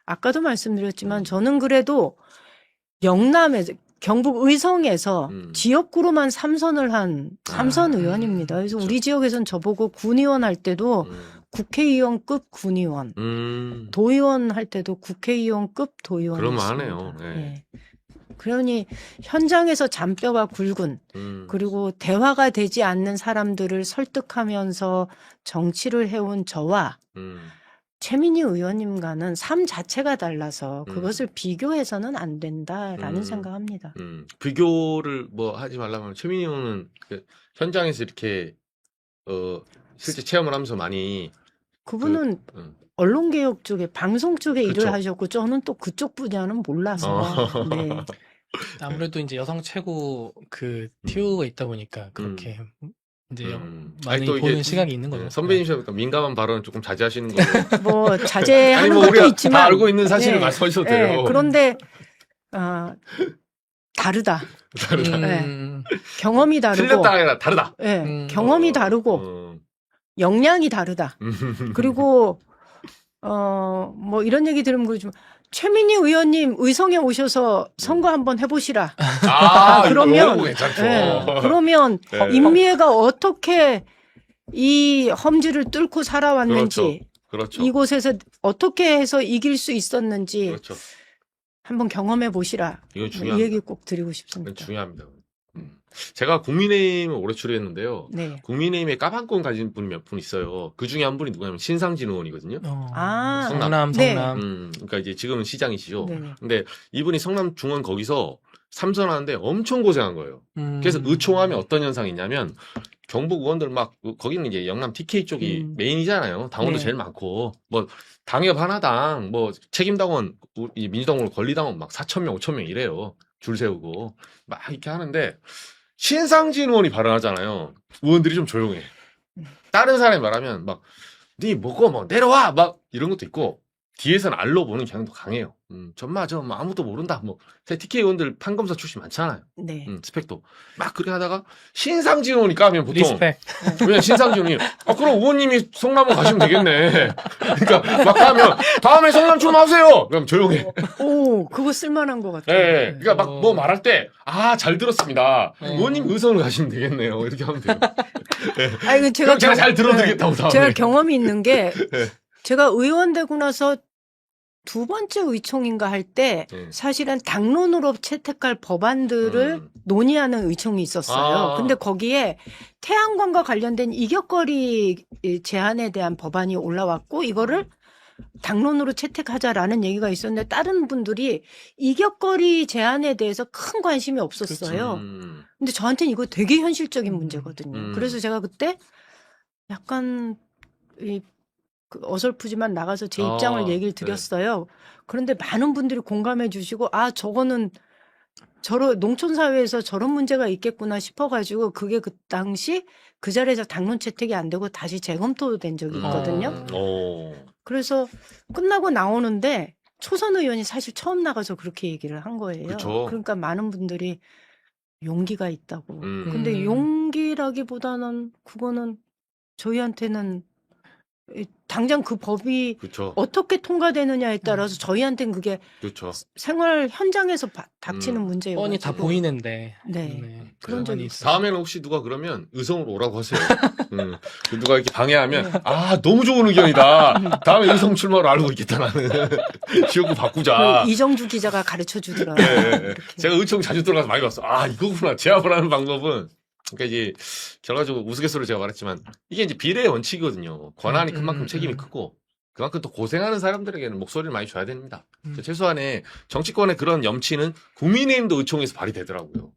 Speaker 2: 아까도 말씀드렸지만 저는 그래도 영남에 경북 의성에서 지역구로만 3선을 한 3선 의원입니다. 그래서
Speaker 1: 그렇죠.
Speaker 2: 우리 지역에선 저보고 군의원 할 때도 국회의원급 군의원, 도의원 할 때도 국회의원급 도의원이
Speaker 1: 그럴만하네요.
Speaker 2: 있습니다.
Speaker 1: 네.
Speaker 2: 예. 그러니 현장에서 잔뼈가 굵은 그리고 대화가 되지 않는 사람들을 설득하면서 정치를 해온 저와 최민희 의원님과는 삶 자체가 달라서 그것을 비교해서는 안 된다라는 생각합니다.
Speaker 1: 비교를 뭐 하지 말라면 최민희 의원은 그 현장에서 이렇게 실제 체험을 하면서 많이
Speaker 2: 그분은
Speaker 1: 음.
Speaker 2: 언론개혁 쪽에 방송 쪽에
Speaker 1: 그쵸.
Speaker 2: 일을 하셨고 저는 또 그쪽 분야는 몰라서 네.
Speaker 3: 아무래도 이제 여성 최고 그 TV가 있다 보니까 그렇게 이제 많이
Speaker 1: 또 이게
Speaker 3: 보는 시각이 있는 거죠.
Speaker 1: 선배님이시니까 민감한 발언 조금 자제하시는 걸로.
Speaker 2: 뭐 자제하는
Speaker 1: 아니 뭐
Speaker 2: 것도
Speaker 1: 우리가
Speaker 2: 있지만
Speaker 1: 다 알고 있는 사실을
Speaker 2: 네.
Speaker 1: 말씀하셔도
Speaker 2: 네,
Speaker 1: 돼요.
Speaker 2: 그런데 다르다.
Speaker 1: 다르다.
Speaker 3: 음,
Speaker 2: 경험이 다르고
Speaker 1: 틀렸다 아니라 다르다.
Speaker 2: 네, 경험이 다르고 역량이 다르다. 그리고 뭐 이런 얘기 들으면 그러지만 최민희 의원님 의성에 오셔서 선거 한번 해보시라. 그러면
Speaker 1: 이거 괜찮죠.
Speaker 2: 네, 그러면
Speaker 1: 네.
Speaker 2: 임미애가 어떻게 이 험지를 뚫고 살아왔는지
Speaker 1: 그렇죠.
Speaker 2: 이곳에서 어떻게 해서 이길 수 있었는지
Speaker 1: 그렇죠.
Speaker 2: 한번 경험해 보시라.
Speaker 1: 이건
Speaker 2: 이
Speaker 1: 중요합니다.
Speaker 2: 얘기 꼭 드리고
Speaker 1: 이건
Speaker 2: 싶습니다.
Speaker 1: 중요합니다. 제가 국민의힘을 오래 출연했는데요.
Speaker 2: 네.
Speaker 1: 국민의힘에 까방권 가진 분이 몇 분 있어요. 그 중에 한 분이 누구냐면 신상진 의원이거든요.
Speaker 2: 아,
Speaker 3: 성남.
Speaker 2: 네.
Speaker 1: 그러니까 이제 지금은 시장이시죠.
Speaker 2: 네네.
Speaker 1: 근데 이분이 성남 중원 거기서 삼선하는데 엄청 고생한 거예요. 그래서 의총하면 어떤 현상이 있냐면 경북 의원들 막 거기는 이제 영남 TK 쪽이 메인이잖아요. 당원도
Speaker 2: 네.
Speaker 1: 제일 많고 뭐 당협 하나당 뭐 책임당원 이 민주당원 권리당원 막 4,000명 5,000명 이래요. 줄 세우고 막 이렇게 하는데 신상진 의원이 발언하잖아요. 의원들이 좀 조용해. 다른 사람이 말하면 막 네 뭐고 뭐 내려와 막 이런 것도 있고 뒤에서는 알로 보는 경향도 강해요. 전마 저 뭐 아무도 모른다. 뭐 TK 의원들 판검사 출신 많잖아요.
Speaker 2: 네.
Speaker 1: 스펙도 막 그렇게 하다가 신상진 의원이 까면 보통
Speaker 3: 리스펙.
Speaker 1: 왜냐 신상진 의원이 그럼 의원님이 성남으로 가시면 되겠네. 그러니까 막 하면 다음에 성남 출마하세요. 그럼 조용해.
Speaker 2: 오, 그거 쓸만한 것 같아요.
Speaker 1: 네. 그러니까 막 뭐 말할 때 잘 들었습니다.
Speaker 3: 네.
Speaker 1: 의원님 의선으로 가시면 되겠네요. 이렇게 하면 돼요.
Speaker 2: 아, 이거
Speaker 1: 그럼 제가 잘 들어드리겠다고 다음에.
Speaker 2: 제가 경험이 있는 게
Speaker 1: 네.
Speaker 2: 제가 의원 되고 나서 두 번째 의총인가 할 때
Speaker 1: 네.
Speaker 2: 사실은 당론으로 채택할 법안들을 논의하는 의총이 있었어요. 근데 거기에 태양광과 관련된 이격거리 제한에 대한 법안이 올라왔고 이거를 당론으로 채택하자라는 얘기가 있었는데 다른 분들이 이격거리 제한에 대해서 큰 관심이 없었어요. 근데 저한테는 이거 되게 현실적인 문제거든요. 그래서 제가 그때 약간 그 어설프지만 나가서 제 입장을 얘기를 드렸어요. 그런데 많은 분들이 공감해 주시고 저거는 농촌 사회에서 저런 문제가 있겠구나 싶어가지고 그게 그 당시 그 자리에서 당론 채택이 안 되고 다시 재검토된 적이 있거든요. 그래서 끝나고 나오는데 초선 의원이 사실 처음 나가서 그렇게 얘기를 한 거예요.
Speaker 1: 그쵸.
Speaker 2: 그러니까 많은 분들이 용기가 있다고. 근데 용기라기보다는 그거는 저희한테는 당장 그 법이
Speaker 1: 그렇죠.
Speaker 2: 어떻게 통과되느냐에 따라서 저희한테는 그게
Speaker 1: 그렇죠.
Speaker 2: 생활 현장에서 닥치는 문제예요.
Speaker 3: 뻔히 다 보이는데.
Speaker 2: 네. 그런 적이 있어요.
Speaker 1: 다음에는 혹시 누가 그러면 의성으로 오라고 하세요. 누가 이렇게 방해하면 너무 좋은 의견이다. 다음에 의성 출마로 알고 있겠다 나는. 지역구 바꾸자.
Speaker 2: 그 이정주 기자가 가르쳐 주더라고요.
Speaker 1: 네. 제가 의청 자주 들어가서 많이 봤어. 이거구나. 제압을 하는 방법은. 그러니까 이제 결과적으로 우스갯소리로 제가 말했지만 이게 이제 비례의 원칙이거든요. 권한이 큰 만큼 책임이 크고 그만큼 또 고생하는 사람들에게는 목소리를 많이 줘야 됩니다. 최소한의 정치권의 그런 염치는 국민의힘도 의총에서 발휘되더라고요.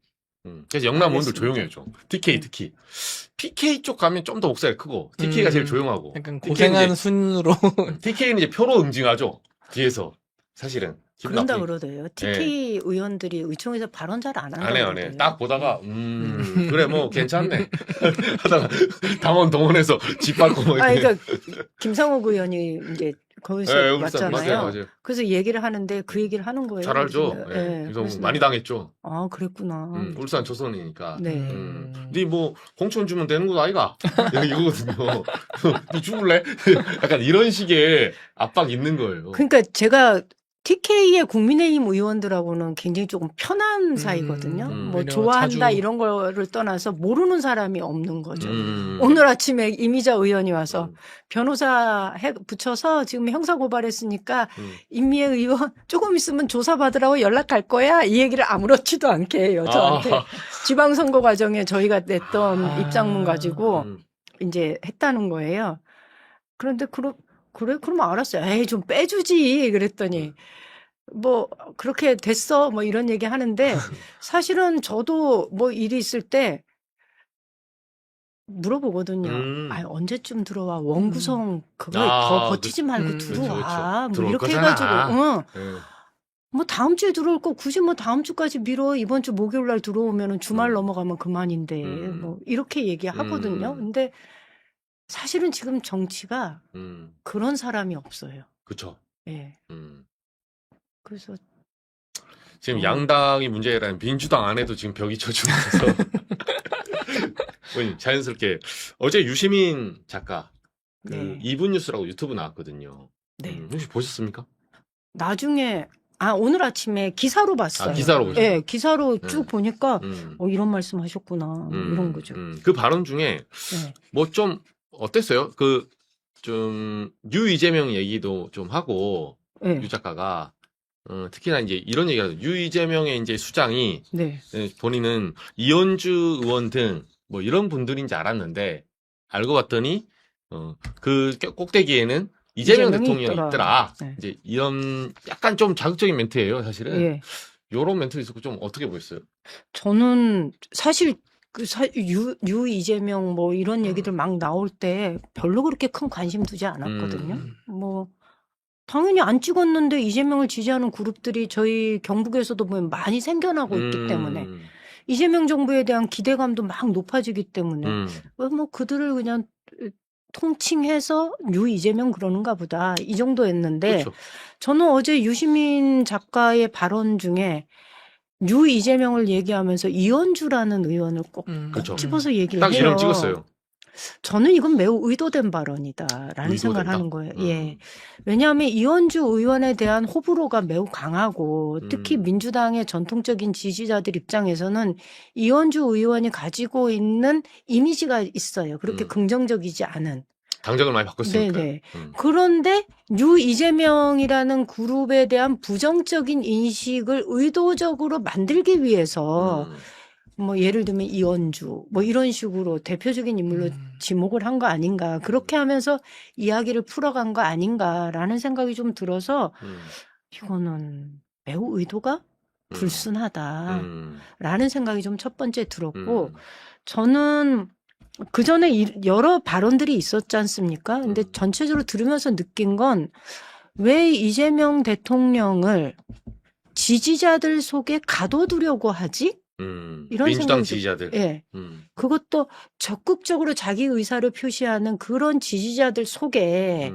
Speaker 1: 그래서 영남 의원들 조용해야죠. TK 특히. PK 쪽 가면 좀 더 목소리가 크고 TK가 제일 조용하고.
Speaker 3: 약간 고생하는 순으로.
Speaker 1: TK는 이제 표로 응징하죠. 뒤에서 사실은.
Speaker 2: 그런다 그러더래요. TK 의원들이 의총에서 발언 잘 안 한다고.
Speaker 1: 안 해요. 딱 보다가 그래 뭐 괜찮네. 하다가 당원 동원해서 집 밟고 뭐 이렇게.
Speaker 2: 그러니까 김상욱 의원이 이제 거기서 왔잖아요.
Speaker 1: 맞아요.
Speaker 2: 그래서 얘기를 하는데 그 얘기를 하는 거예요.
Speaker 1: 잘 알죠. 그래서 많이 당했죠.
Speaker 2: 그랬구나.
Speaker 1: 울산 초선이니까.
Speaker 2: 네.
Speaker 1: 네 뭐 공천 주면 되는 거 아이가? 이거거든요. 네 죽을래? 약간 이런 식의 압박 있는 거예요.
Speaker 2: 그러니까 제가 TK의 국민의힘 의원들하고는 굉장히 조금 편한 사이거든요. 뭐 좋아한다 이런 거를 떠나서 모르는 사람이 없는 거죠. 오늘 아침에 이미자 의원이 와서 변호사 붙여서 지금 형사 고발했으니까 임미애 의원 조금 있으면 조사받으라고 연락할 거야. 이 얘기를 아무렇지도 않게 해요. 저한테. 지방선거 과정에 저희가 냈던 입장문 가지고 이제 했다는 거예요. 그런데 그래? 그러면 알았어요. 에이, 좀 빼주지. 그랬더니, 뭐, 그렇게 됐어. 뭐 이런 얘기 하는데, 사실은 저도 뭐 일이 있을 때 물어보거든요. 언제쯤 들어와? 원구성 그거 더 버티지 말고 들어와.
Speaker 1: 그렇죠.
Speaker 2: 뭐 이렇게
Speaker 1: 거잖아.
Speaker 2: 해가지고, 뭐 다음 주에 들어올 거 굳이 뭐 다음 주까지 미뤄. 이번 주 목요일 날 들어오면은 주말 넘어가면 그만인데, 뭐 이렇게 얘기하거든요. 근데 사실은 지금 정치가 그런 사람이 없어요.
Speaker 1: 그렇죠.
Speaker 2: 예. 그래서
Speaker 1: 지금 양당이 문제라는 민주당 안에도 지금 벽이 쳐지면서 자연스럽게 어제 유시민 작가 그 이분 뉴스라고 유튜브 나왔거든요.
Speaker 2: 네.
Speaker 1: 혹시 보셨습니까?
Speaker 2: 나중에 오늘 아침에 기사로 봤어요.
Speaker 1: 기사로 보셨어요?
Speaker 2: 네, 기사로 쭉 보니까 이런 말씀 하셨구나. 이런 거죠.
Speaker 1: 그 발언 중에 뭐 좀 어땠어요? 그 좀 유 이재명 얘기도 좀 하고 유 작가가 특히나 이제 이런 얘기가 유 이재명의 이제 수장이 본인은 이현주 의원 등 뭐 이런 분들인지 알았는데 알고 봤더니 그 꼭대기에는 이재명 대통령이 있더라. 이제 이런 약간 좀 자극적인 멘트예요, 사실은. 요런 멘트 있었고 좀 어떻게 보였어요?
Speaker 2: 저는 사실 유 이재명 뭐 이런 얘기들 막 나올 때 별로 그렇게 큰 관심 두지 않았거든요. 뭐 당연히 안 찍었는데 이재명을 지지하는 그룹들이 저희 경북에서도 보면 많이 생겨나고 있기 때문에 이재명 정부에 대한 기대감도 막 높아지기 때문에 뭐 그들을 그냥 통칭해서 유 이재명 그러는가 보다 이 정도였는데
Speaker 1: 그렇죠.
Speaker 2: 저는 어제 유시민 작가의 발언 중에 유 이재명을 얘기하면서 이현주라는 의원을 꼭
Speaker 1: 그렇죠.
Speaker 2: 집어서 얘기를
Speaker 1: 딱
Speaker 2: 해요.
Speaker 1: 이름 찍었어요.
Speaker 2: 저는 이건 매우 의도된 발언이다라는 생각을 하는 거예요. 예. 왜냐하면 이현주 의원에 대한 호불호가 매우 강하고 특히 민주당의 전통적인 지지자들 입장에서는 이현주 의원이 가지고 있는 이미지가 있어요. 그렇게 긍정적이지 않은.
Speaker 1: 당적을 많이 바꿨으니까.
Speaker 2: 네네. 그런데 유 이재명이라는 그룹에 대한 부정적인 인식을 의도적으로 만들기 위해서 뭐 예를 들면 이원주 뭐 이런 식으로 대표적인 인물로 지목을 한 거 아닌가. 그렇게 하면서 이야기를 풀어간 거 아닌가라는 생각이 좀 들어서 이거는 매우 의도가 불순하다라는 생각이 좀 첫 번째 들었고 저는 그 전에 여러 발언들이 있었지 않습니까? 근데 전체적으로 들으면서 느낀 건 왜 이재명 대통령을 지지자들 속에 가둬두려고 하지? 이런
Speaker 1: 민주당
Speaker 2: 생각이
Speaker 1: 지지자들.
Speaker 2: 예. 그것도 적극적으로 자기 의사를 표시하는 그런 지지자들 속에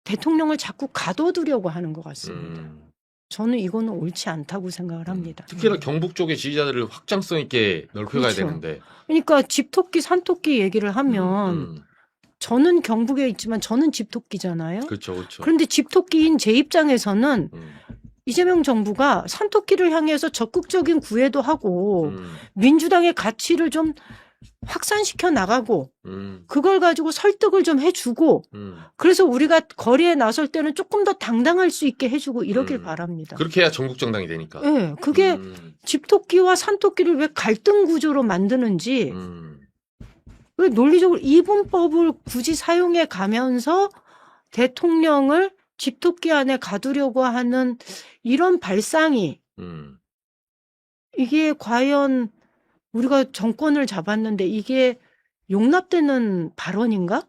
Speaker 2: 대통령을 자꾸 가둬두려고 하는 것 같습니다. 저는 이거는 옳지 않다고 생각을 합니다.
Speaker 1: 특히나 경북 쪽의 지지자들을 확장성 있게 넓혀가야
Speaker 2: 그렇죠.
Speaker 1: 되는데.
Speaker 2: 그러니까 집토끼, 산토끼 얘기를 하면 저는 경북에 있지만 저는 집토끼잖아요.
Speaker 1: 그렇죠, 그렇죠.
Speaker 2: 그런데 집토끼인 제 입장에서는 이재명 정부가 산토끼를 향해서 적극적인 구애도 하고 민주당의 가치를 좀 확산시켜 나가고 그걸 가지고 설득을 좀 해주고 그래서 우리가 거리에 나설 때는 조금 더 당당할 수 있게 해주고 이러길 바랍니다.
Speaker 1: 그렇게 해야 전국 정당이 되니까.
Speaker 2: 네, 그게 집토끼와 산토끼를 왜 갈등 구조로 만드는지 왜 논리적으로 이분법을 굳이 사용해 가면서 대통령을 집토끼 안에 가두려고 하는 이런 발상이 이게 과연 우리가 정권을 잡았는데 이게 용납되는 발언인가?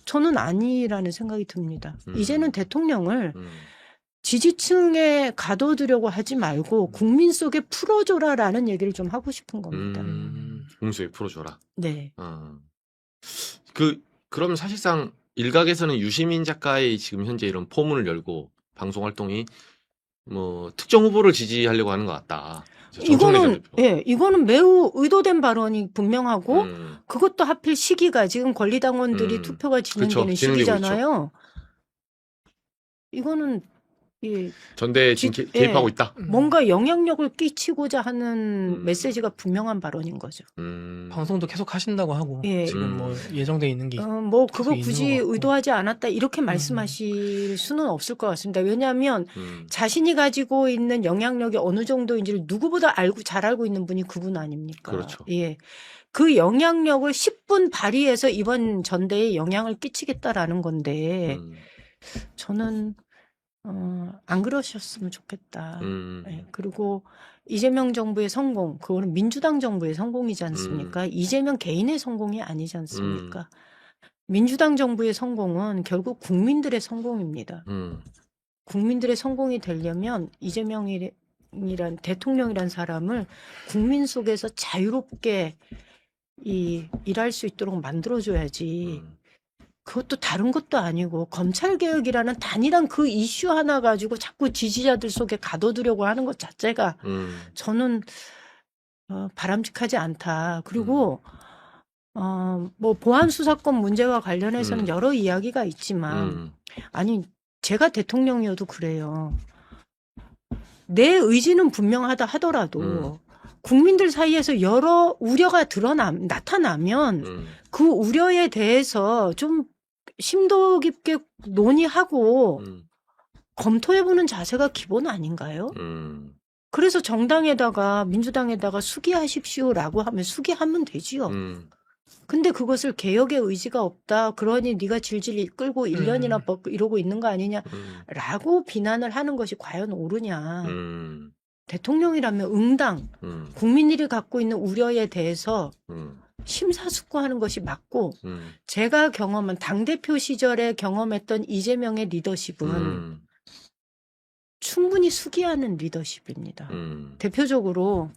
Speaker 2: 저는 아니라는 생각이 듭니다. 이제는 대통령을 지지층에 가둬두려고 하지 말고 국민 속에 풀어줘라라는 얘기를 좀 하고 싶은 겁니다.
Speaker 1: 국민 속에 풀어줘라.
Speaker 2: 네.
Speaker 1: 그러면 사실상 일각에서는 유시민 작가의 지금 현재 이런 포문을 열고 방송 활동이 뭐 특정 후보를 지지하려고 하는 것 같다.
Speaker 2: 이거는 매우 의도된 발언이 분명하고 그것도 하필 시기가 지금 권리당원들이 투표가 진행되는
Speaker 1: 그렇죠.
Speaker 2: 시기잖아요. 이거는
Speaker 1: 전대에 지금 개입하고 있다.
Speaker 2: 뭔가 영향력을 끼치고자 하는 메시지가 분명한 발언인 거죠.
Speaker 3: 방송도 계속 하신다고 하고
Speaker 2: 예.
Speaker 3: 지금 뭐 예정돼 있는 게
Speaker 2: 뭐 그거 굳이 의도하지 않았다 이렇게 말씀하실 수는 없을 것 같습니다. 왜냐하면 자신이 가지고 있는 영향력이 어느 정도인지를 누구보다 잘 알고 있는 분이 그분 아닙니까?
Speaker 1: 그렇죠.
Speaker 2: 예. 그 영향력을 10분 발휘해서 이번 전대에 영향을 끼치겠다라는 건데 저는 안 그러셨으면 좋겠다. 네, 그리고 이재명 정부의 성공, 그거는 민주당 정부의 성공이지 않습니까? 이재명 개인의 성공이 아니지 않습니까? 민주당 정부의 성공은 결국 국민들의 성공입니다. 국민들의 성공이 되려면 이재명이란 대통령이란 사람을 국민 속에서 자유롭게 일할 수 있도록 만들어줘야지. 그것도 다른 것도 아니고 검찰개혁이라는 단일한 그 이슈 하나 가지고 자꾸 지지자들 속에 가둬두려고 하는 것 자체가 저는 바람직하지 않다. 그리고 뭐 보안 수사권 문제와 관련해서는 여러 이야기가 있지만 아니 제가 대통령이어도 그래요. 내 의지는 분명하다 하더라도 국민들 사이에서 여러 우려가 나타나면 그 우려에 대해서 좀 심도 깊게 논의하고 검토해보는 자세가 기본 아닌가요? 그래서 정당에다가 민주당에다가 수기하십시오라고 하면 수기하면 되지요. 근데 그것을 개혁의 의지가 없다. 그러니 네가 질질 이끌고 1년이나 이러고 있는 거 아니냐라고 비난을 하는 것이 과연 옳으냐. 대통령이라면 응당, 국민들이 갖고 있는 우려에 대해서 심사숙고하는 것이 맞고 제가 경험한 당대표 시절에 경험했던 이재명의 리더십은 충분히 수기하는 리더십입니다. 대표적으로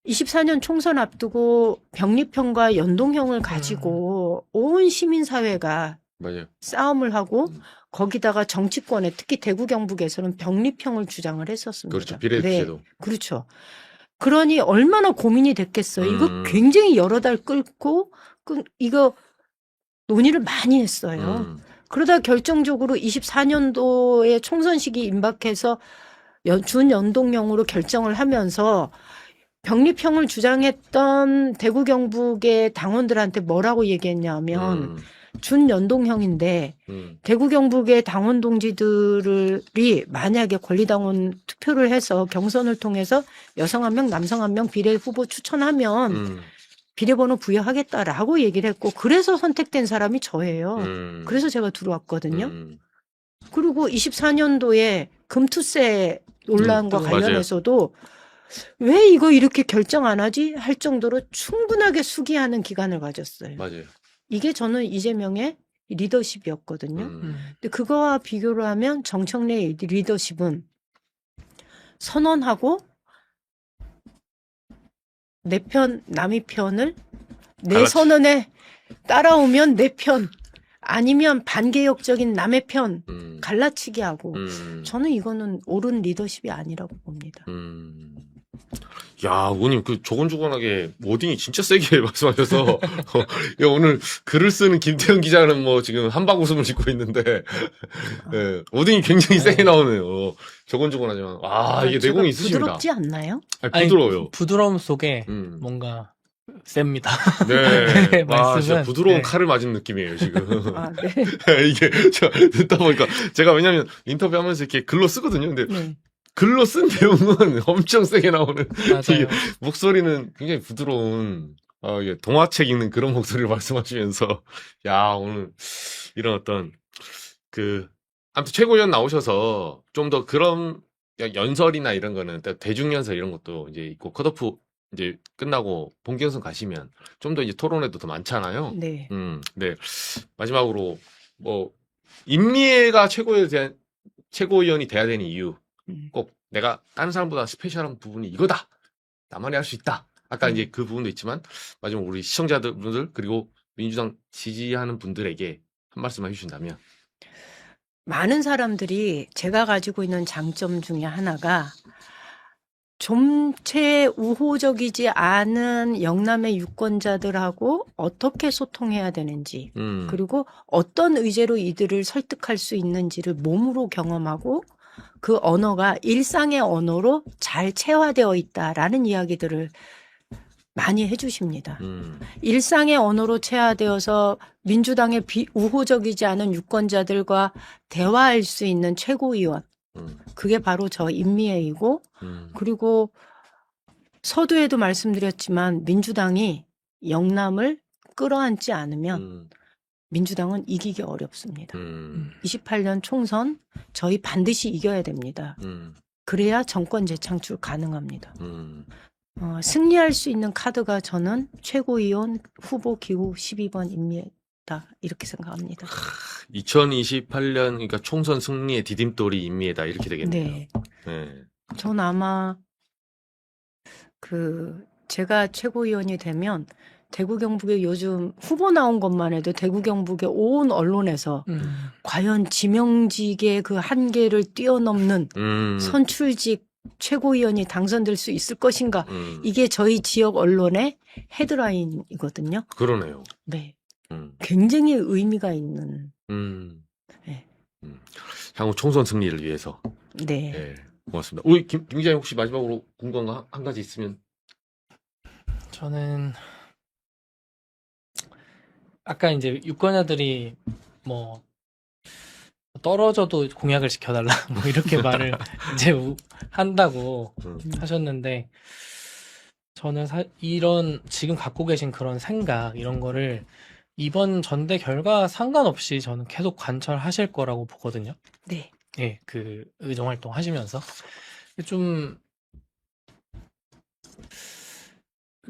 Speaker 2: 24년 총선 앞두고 병립형과 연동형을 가지고 온 시민사회가
Speaker 1: 맞아요.
Speaker 2: 싸움을 하고 거기다가 정치권에 특히 대구 경북에서는 병립형을 주장을 했었습니다.
Speaker 1: 그렇죠. 비례대표.
Speaker 2: 네, 그렇죠. 그러니 얼마나 고민이 됐겠어요. 이거 굉장히 여러 달 끌고 이거 논의를 많이 했어요. 그러다 결정적으로 24년도에 총선 시기 임박해서 준연동형으로 결정을 하면서 병립형을 주장했던 대구 경북의 당원들한테 뭐라고 얘기했냐면 준연동형인데 대구 경북의 당원 동지들이 만약에 권리당원 투표를 해서 경선을 통해서 여성 한 명, 남성 한 명 비례 후보 추천하면 비례번호 부여하겠다라고 얘기를 했고 그래서 선택된 사람이 저예요. 그래서 제가 들어왔거든요. 그리고 24년도에 금투세 논란과
Speaker 1: 맞아요.
Speaker 2: 관련해서도 왜 이거 이렇게 결정 안 하지? 할 정도로 충분하게 수기하는 기간을 가졌어요.
Speaker 1: 맞아요.
Speaker 2: 이게 저는 이재명의 리더십이었거든요. 근데 그거와 비교를 하면 정청래의 리더십은 선언하고 내 편, 남의 편을 내
Speaker 1: 갈라치.
Speaker 2: 선언에 따라오면 내 편, 아니면 반개혁적인 남의 편 갈라치기 하고 저는 이거는 옳은 리더십이 아니라고 봅니다.
Speaker 1: 야, 의원님 그 조곤조곤하게 워딩이 진짜 세게 말씀하셔서 야, 오늘 글을 쓰는 김태형 기자는 뭐 지금 한박 웃음을 짓고 있는데 예, 워딩이 굉장히 세게 나오네요. 조곤조곤하지만 이게
Speaker 2: 제가
Speaker 1: 내공이 있으십니다.
Speaker 2: 부드럽지 않나요?
Speaker 1: 아니, 부드러워요.
Speaker 3: 부드러움 속에
Speaker 1: 뭔가
Speaker 3: 셉니다.
Speaker 1: 네,
Speaker 3: 말씀은,
Speaker 1: 진짜 부드러운
Speaker 3: 네.
Speaker 1: 칼을 맞은 느낌이에요 지금.
Speaker 2: 아, 네.
Speaker 1: 이게 저 듣다 보니까 제가 왜냐면 인터뷰하면서 이렇게 글로 쓰거든요. 근데
Speaker 2: 네.
Speaker 1: 글로 쓴 내용은 엄청 세게 나오는
Speaker 3: 맞아요.
Speaker 1: 이게 목소리는 굉장히 부드러운 이게 동화책 읽는 그런 목소리를 말씀하시면서 야 오늘 이런 어떤 아무튼 최고위원 나오셔서 좀 더 그런 연설이나 이런 거는 대중연설 이런 것도 이제 있고 컷오프 이제 끝나고 본경선 가시면 좀 더 이제 토론회도 더 많잖아요.
Speaker 2: 네.
Speaker 1: 네. 마지막으로 뭐 임미애가 최고위원이 돼야 되는 이유 꼭 내가 다른 사람보다 스페셜한 부분이 이거다. 나만이 할 수 있다. 아까 이제 그 부분도 있지만 마지막 우리 시청자분들 그리고 민주당 지지하는 분들에게 한 말씀 해주신다면.
Speaker 2: 많은 사람들이 제가 가지고 있는 장점 중에 하나가 좀채 우호적이지 않은 영남의 유권자들하고 어떻게 소통해야 되는지 그리고 어떤 의제로 이들을 설득할 수 있는지를 몸으로 경험하고 그 언어가 일상의 언어로 잘 체화되어 있다라는 이야기들을 많이 해주십니다. 일상의 언어로 체화되어서 민주당의 우호적이지 않은 유권자들과 대화할 수 있는 최고위원 그게 바로 저 임미애이고 그리고 서두에도 말씀드렸지만 민주당이 영남을 끌어안지 않으면 민주당은 이기기 어렵습니다. 28년 총선 저희 반드시 이겨야 됩니다. 그래야 정권 재창출 가능합니다. 승리할 수 있는 카드가 저는 최고위원 후보 기호 12번 임미애다 이렇게 생각합니다.
Speaker 1: 2028년 그러니까 총선 승리의 디딤돌이 임미애다 이렇게 되겠네요.
Speaker 2: 네.
Speaker 1: 네.
Speaker 2: 전 아마 제가 최고위원이 되면 대구 경북에 요즘 후보 나온 것만 해도 대구 경북의 온 언론에서 과연 지명직의 그 한계를 뛰어넘는 선출직 최고위원이 당선될 수 있을 것인가? 이게 저희 지역 언론의 헤드라인이거든요.
Speaker 1: 그러네요.
Speaker 2: 네. 굉장히 의미가 있는. 네.
Speaker 1: 향후 총선 승리를 위해서.
Speaker 2: 네.
Speaker 1: 네. 고맙습니다. 우리 김 기자님 혹시 마지막으로 궁금한 거 한 가지 있으면.
Speaker 3: 저는 아까 이제 유권자들이 뭐 떨어져도 공약을 지켜달라 뭐 이렇게 말을 이제 한다고 하셨는데 저는 이런 지금 갖고 계신 그런 생각 이런 거를 이번 전대 결과 상관없이 저는 계속 관철하실 거라고 보거든요.
Speaker 2: 네.
Speaker 3: 예, 그 의정 활동 하시면서 좀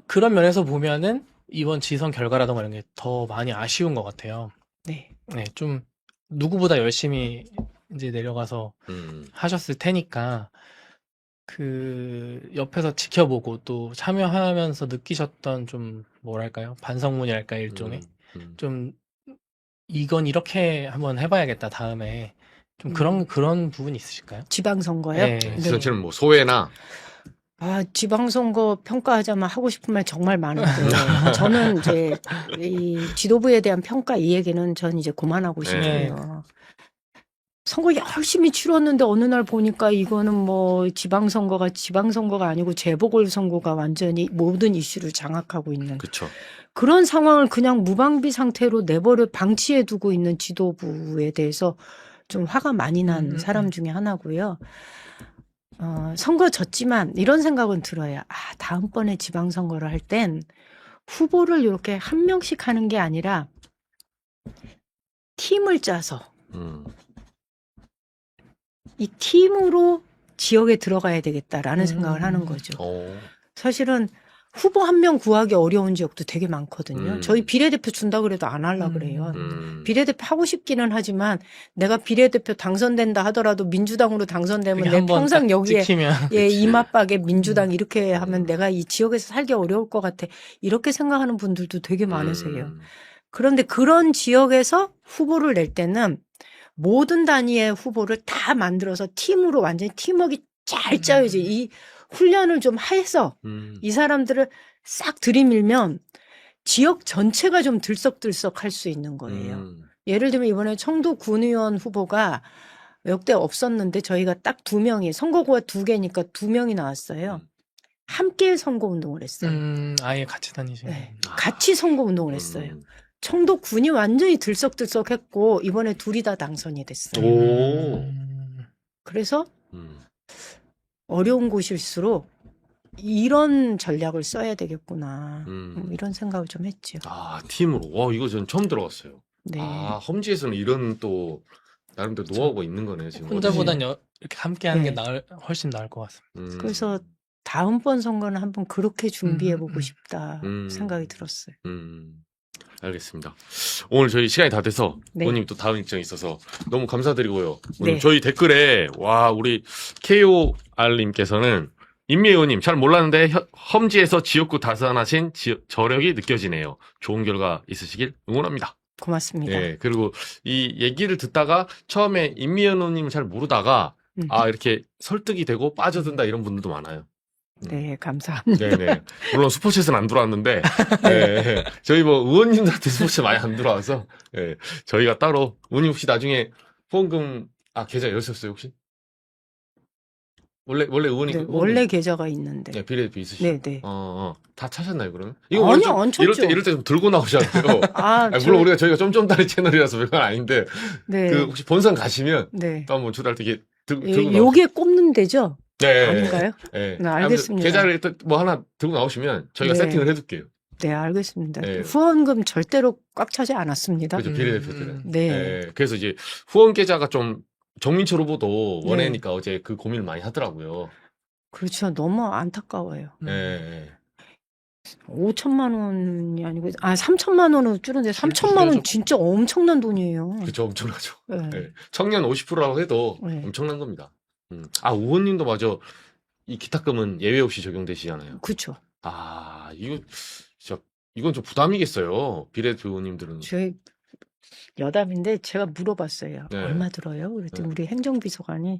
Speaker 3: 그런 면에서 보면은 이번 지선 결과라던가 이런 게 더 많이 아쉬운 것 같아요.
Speaker 2: 네.
Speaker 3: 네, 좀 누구보다 열심히 이제 내려가서 하셨을 테니까 그 옆에서 지켜보고 또 참여하면서 느끼셨던 좀 뭐랄까요? 반성문이랄까 일종의 좀 이건 이렇게 한번 해봐야겠다 다음에 좀 그런 부분이 있으실까요?
Speaker 2: 지방선거요?
Speaker 3: 네.
Speaker 1: 지금처럼 뭐 소외나
Speaker 2: 지방선거 평가하자면 하고 싶은 말 정말 많은데 저는 이제 이 지도부에 대한 평가 이 얘기는 전 이제 그만하고 싶어요. 선거 열심히 치렀는데 어느 날 보니까 이거는 뭐 지방선거가 아니고 재보궐선거가 완전히 모든 이슈를 장악하고 있는
Speaker 1: 그쵸.
Speaker 2: 그런 상황을 그냥 무방비 상태로 내버려 방치해 두고 있는 지도부에 대해서 좀 화가 많이 난 사람 중에 하나고요. 선거 졌지만 이런 생각은 들어요. 다음번에 지방선거를 할 땐 후보를 이렇게 한 명씩 하는 게 아니라 팀을 짜서 이 팀으로 지역에 들어가야 되겠다라는 생각을 하는 거죠. 사실은 후보 한 명 구하기 어려운 지역도 되게 많거든요. 저희 비례대표 준다 그래도 안 하려고 그래요. 비례대표 하고 싶기는 하지만 내가 비례대표 당선된다 하더라도 민주당으로 당선되면 내 평생 여기에 이맛박에 민주당 이렇게 하면 내가 이 지역에서 살기 어려울 것 같아. 이렇게 생각하는 분들도 되게 많으세요. 그런데 그런 지역에서 후보를 낼 때는 모든 단위의 후보를 다 만들어서 팀으로 완전히 팀워크가 잘 짜여지. 이 훈련을 좀 해서 이 사람들을 싹 들이밀면 지역 전체가 좀 들썩들썩 할 수 있는 거예요. 예를 들면 이번에 청도 군의원 후보가 역대 없었는데 저희가 딱 2명이 선거구가 2개니까 2명이 나왔어요. 함께 선거운동을 했어요.
Speaker 3: 아예 같이 다니시는.
Speaker 2: 네, 같이 선거운동을 했어요. 청도 군이 완전히 들썩들썩했고 이번에 둘이 다 당선이 됐어요. 그래서 어려운 곳일수록 이런 전략을 써야 되겠구나. 이런 생각을 좀 했죠.
Speaker 1: 팀으로. 이거 전 처음 들어봤어요.
Speaker 2: 네.
Speaker 1: 험지에서는 이런 또 나름대로 노하우가 있는 거네요. 지금
Speaker 3: 혼자보단 이렇게 함께 하는 게 훨씬 나을 것 같습니다.
Speaker 2: 그래서 다음번 선거는 한번 그렇게 준비해보고 싶다 생각이 들었어요.
Speaker 1: 알겠습니다. 오늘 저희 시간이 다 돼서 의원님 또 다음 일정이 있어서 너무 감사드리고요. 오늘 저희 댓글에 우리 KOR님께서는 임미 의원님 잘 몰랐는데 험지에서 지역구 다산하신 저력이 느껴지네요. 좋은 결과 있으시길 응원합니다.
Speaker 2: 고맙습니다.
Speaker 1: 네, 그리고 이 얘기를 듣다가 처음에 임미 의원님을 잘 모르다가 이렇게 설득이 되고 빠져든다 이런 분들도 많아요.
Speaker 2: 네, 감사합니다.
Speaker 1: 네네. 물론 스포츠에서는 안 들어왔는데, 네. 저희 의원님들한테 스포츠 많이 안 들어와서, 저희가 따로, 의원님 혹시 나중에 후원금, 계좌 열었어요, 혹시? 원래 의원이.
Speaker 2: 원래 계좌가 있는데.
Speaker 1: 네, 비례대표 있으시죠?
Speaker 2: 네네.
Speaker 1: 다 차셨나요, 그러면?
Speaker 2: 아니요, 안 쳤죠.
Speaker 1: 이럴 때 좀 들고 나오셔야 돼요. 물론 우리가 저희가 쫌쫌다리 채널이라서 별건 아닌데, 혹시 본선 가시면, 또 한번 초대할 때 이렇게 들고 나오세요.
Speaker 2: 요게 꼽는 데죠?
Speaker 1: 네.
Speaker 2: 아닌가요?
Speaker 1: 네.
Speaker 2: 알겠습니다.
Speaker 1: 계좌를 하나 들고 나오시면 저희가 세팅을 해둘게요.
Speaker 2: 네, 알겠습니다. 후원금 절대로 꽉 차지 않았습니다.
Speaker 1: 그렇죠, 비례대표들은.
Speaker 2: 네.
Speaker 1: 그래서 이제 후원 계좌가 좀 정민철 후보도 원해니까 어제 그 고민을 많이 하더라고요.
Speaker 2: 그렇죠. 너무 안타까워요.
Speaker 1: 네.
Speaker 2: 5천만 원이 아니고 3천만 원으로 줄었는데 3천만 원 진짜 엄청난 돈이에요.
Speaker 1: 그렇죠, 엄청나죠. 네. 청년 50%라고 해도 엄청난 겁니다. 의원님도 맞아. 이 기탁금은 예외 없이 적용되시잖아요.
Speaker 2: 그렇죠.
Speaker 1: 이거 진짜 이건 좀 부담이겠어요. 비례대표 의원님들은.
Speaker 2: 저희 여담인데 제가 물어봤어요. 얼마 들어요? 그랬더니 우리 행정비서관이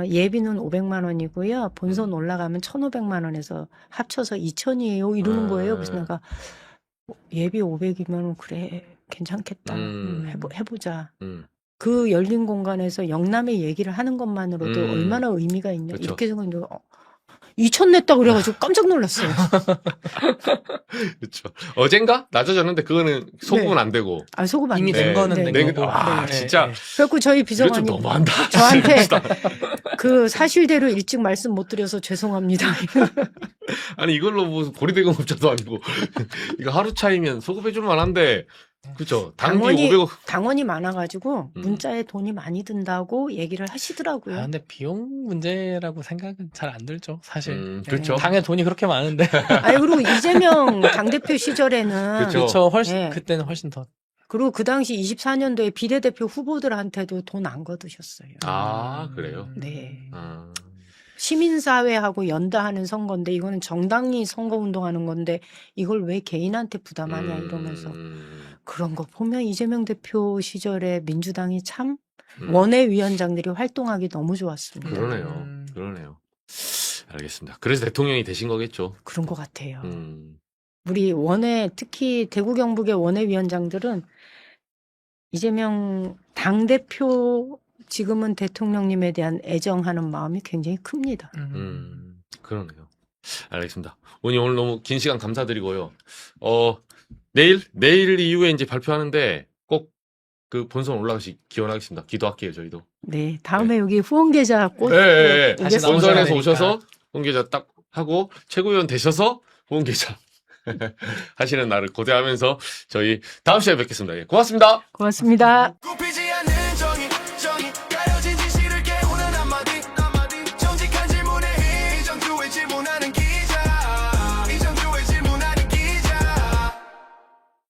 Speaker 2: 예비는 500만 원이고요. 본선 올라가면 1,500만 원에서 합쳐서 2,000이에요. 이러는 거예요. 그래서 내가 예비 500이면 그래 괜찮겠다. 해보자. 그 열린 공간에서 영남의 얘기를 하는 것만으로도 얼마나 의미가 있냐.
Speaker 1: 그쵸.
Speaker 2: 이렇게 생각했는데 2천 냈다 그래가지고 깜짝 놀랐어요.
Speaker 1: 그렇죠. 어젠가 낮아졌는데 그거는 소금은 안 되고.
Speaker 2: 소금 안
Speaker 3: 이미
Speaker 2: 돼요.
Speaker 3: 낸 거는 낸 거고.
Speaker 1: 진짜.
Speaker 2: 그래갖고 저희
Speaker 1: 이거 좀
Speaker 2: 비서관이
Speaker 1: 너무한다.
Speaker 2: 저한테 그 사실대로 일찍 말씀 못 드려서 죄송합니다.
Speaker 1: 아니 이걸로 무슨 고리대금업자도 아니고 이거 하루 차이면 소급해줄 만한데 그렇죠. 당비 500억.
Speaker 2: 당원이 많아가지고 문자에 돈이 많이 든다고 얘기를 하시더라고요.
Speaker 3: 근데 비용 문제라고 생각은 잘 안 들죠, 사실.
Speaker 1: 그렇죠.
Speaker 3: 당에 돈이 그렇게 많은데.
Speaker 2: 그리고 이재명 당대표 시절에는
Speaker 3: 그렇죠. 훨씬 그때는 훨씬 더.
Speaker 2: 그리고 그 당시 24년도에 비례대표 후보들한테도 돈 안 거두셨어요.
Speaker 1: 그래요?
Speaker 2: 네. 시민사회하고 연다하는 선거인데 이거는 정당이 선거운동하는 건데 이걸 왜 개인한테 부담하냐 이러면서 그런 거 보면 이재명 대표 시절에 민주당이 참 원외위원장들이 활동하기 너무 좋았습니다.
Speaker 1: 그러네요. 알겠습니다. 그래서 대통령이 되신 거겠죠.
Speaker 2: 그런 것 같아요. 우리 특히 대구 경북의 원외위원장들은 이재명 당대표 지금은 대통령님에 대한 애정하는 마음이 굉장히 큽니다.
Speaker 1: 그러네요. 알겠습니다. 오늘 너무 긴 시간 감사드리고요. 내일 이후에 이제 발표하는데 꼭 그 본선 올라가시 기원하겠습니다. 기도할게요, 저희도.
Speaker 2: 네, 다음에 여기 후원 계좌 꼭
Speaker 1: 네,
Speaker 3: 다시
Speaker 2: 오겠습니다.
Speaker 3: 나오셔야
Speaker 1: 본선에서
Speaker 3: 되니까.
Speaker 1: 오셔서 후원 계좌 딱 하고 최고위원 되셔서 후원 계좌 하시는 날을 고대하면서 저희 다음 시간에 뵙겠습니다. 예, 고맙습니다.
Speaker 2: 고맙습니다.
Speaker 4: Go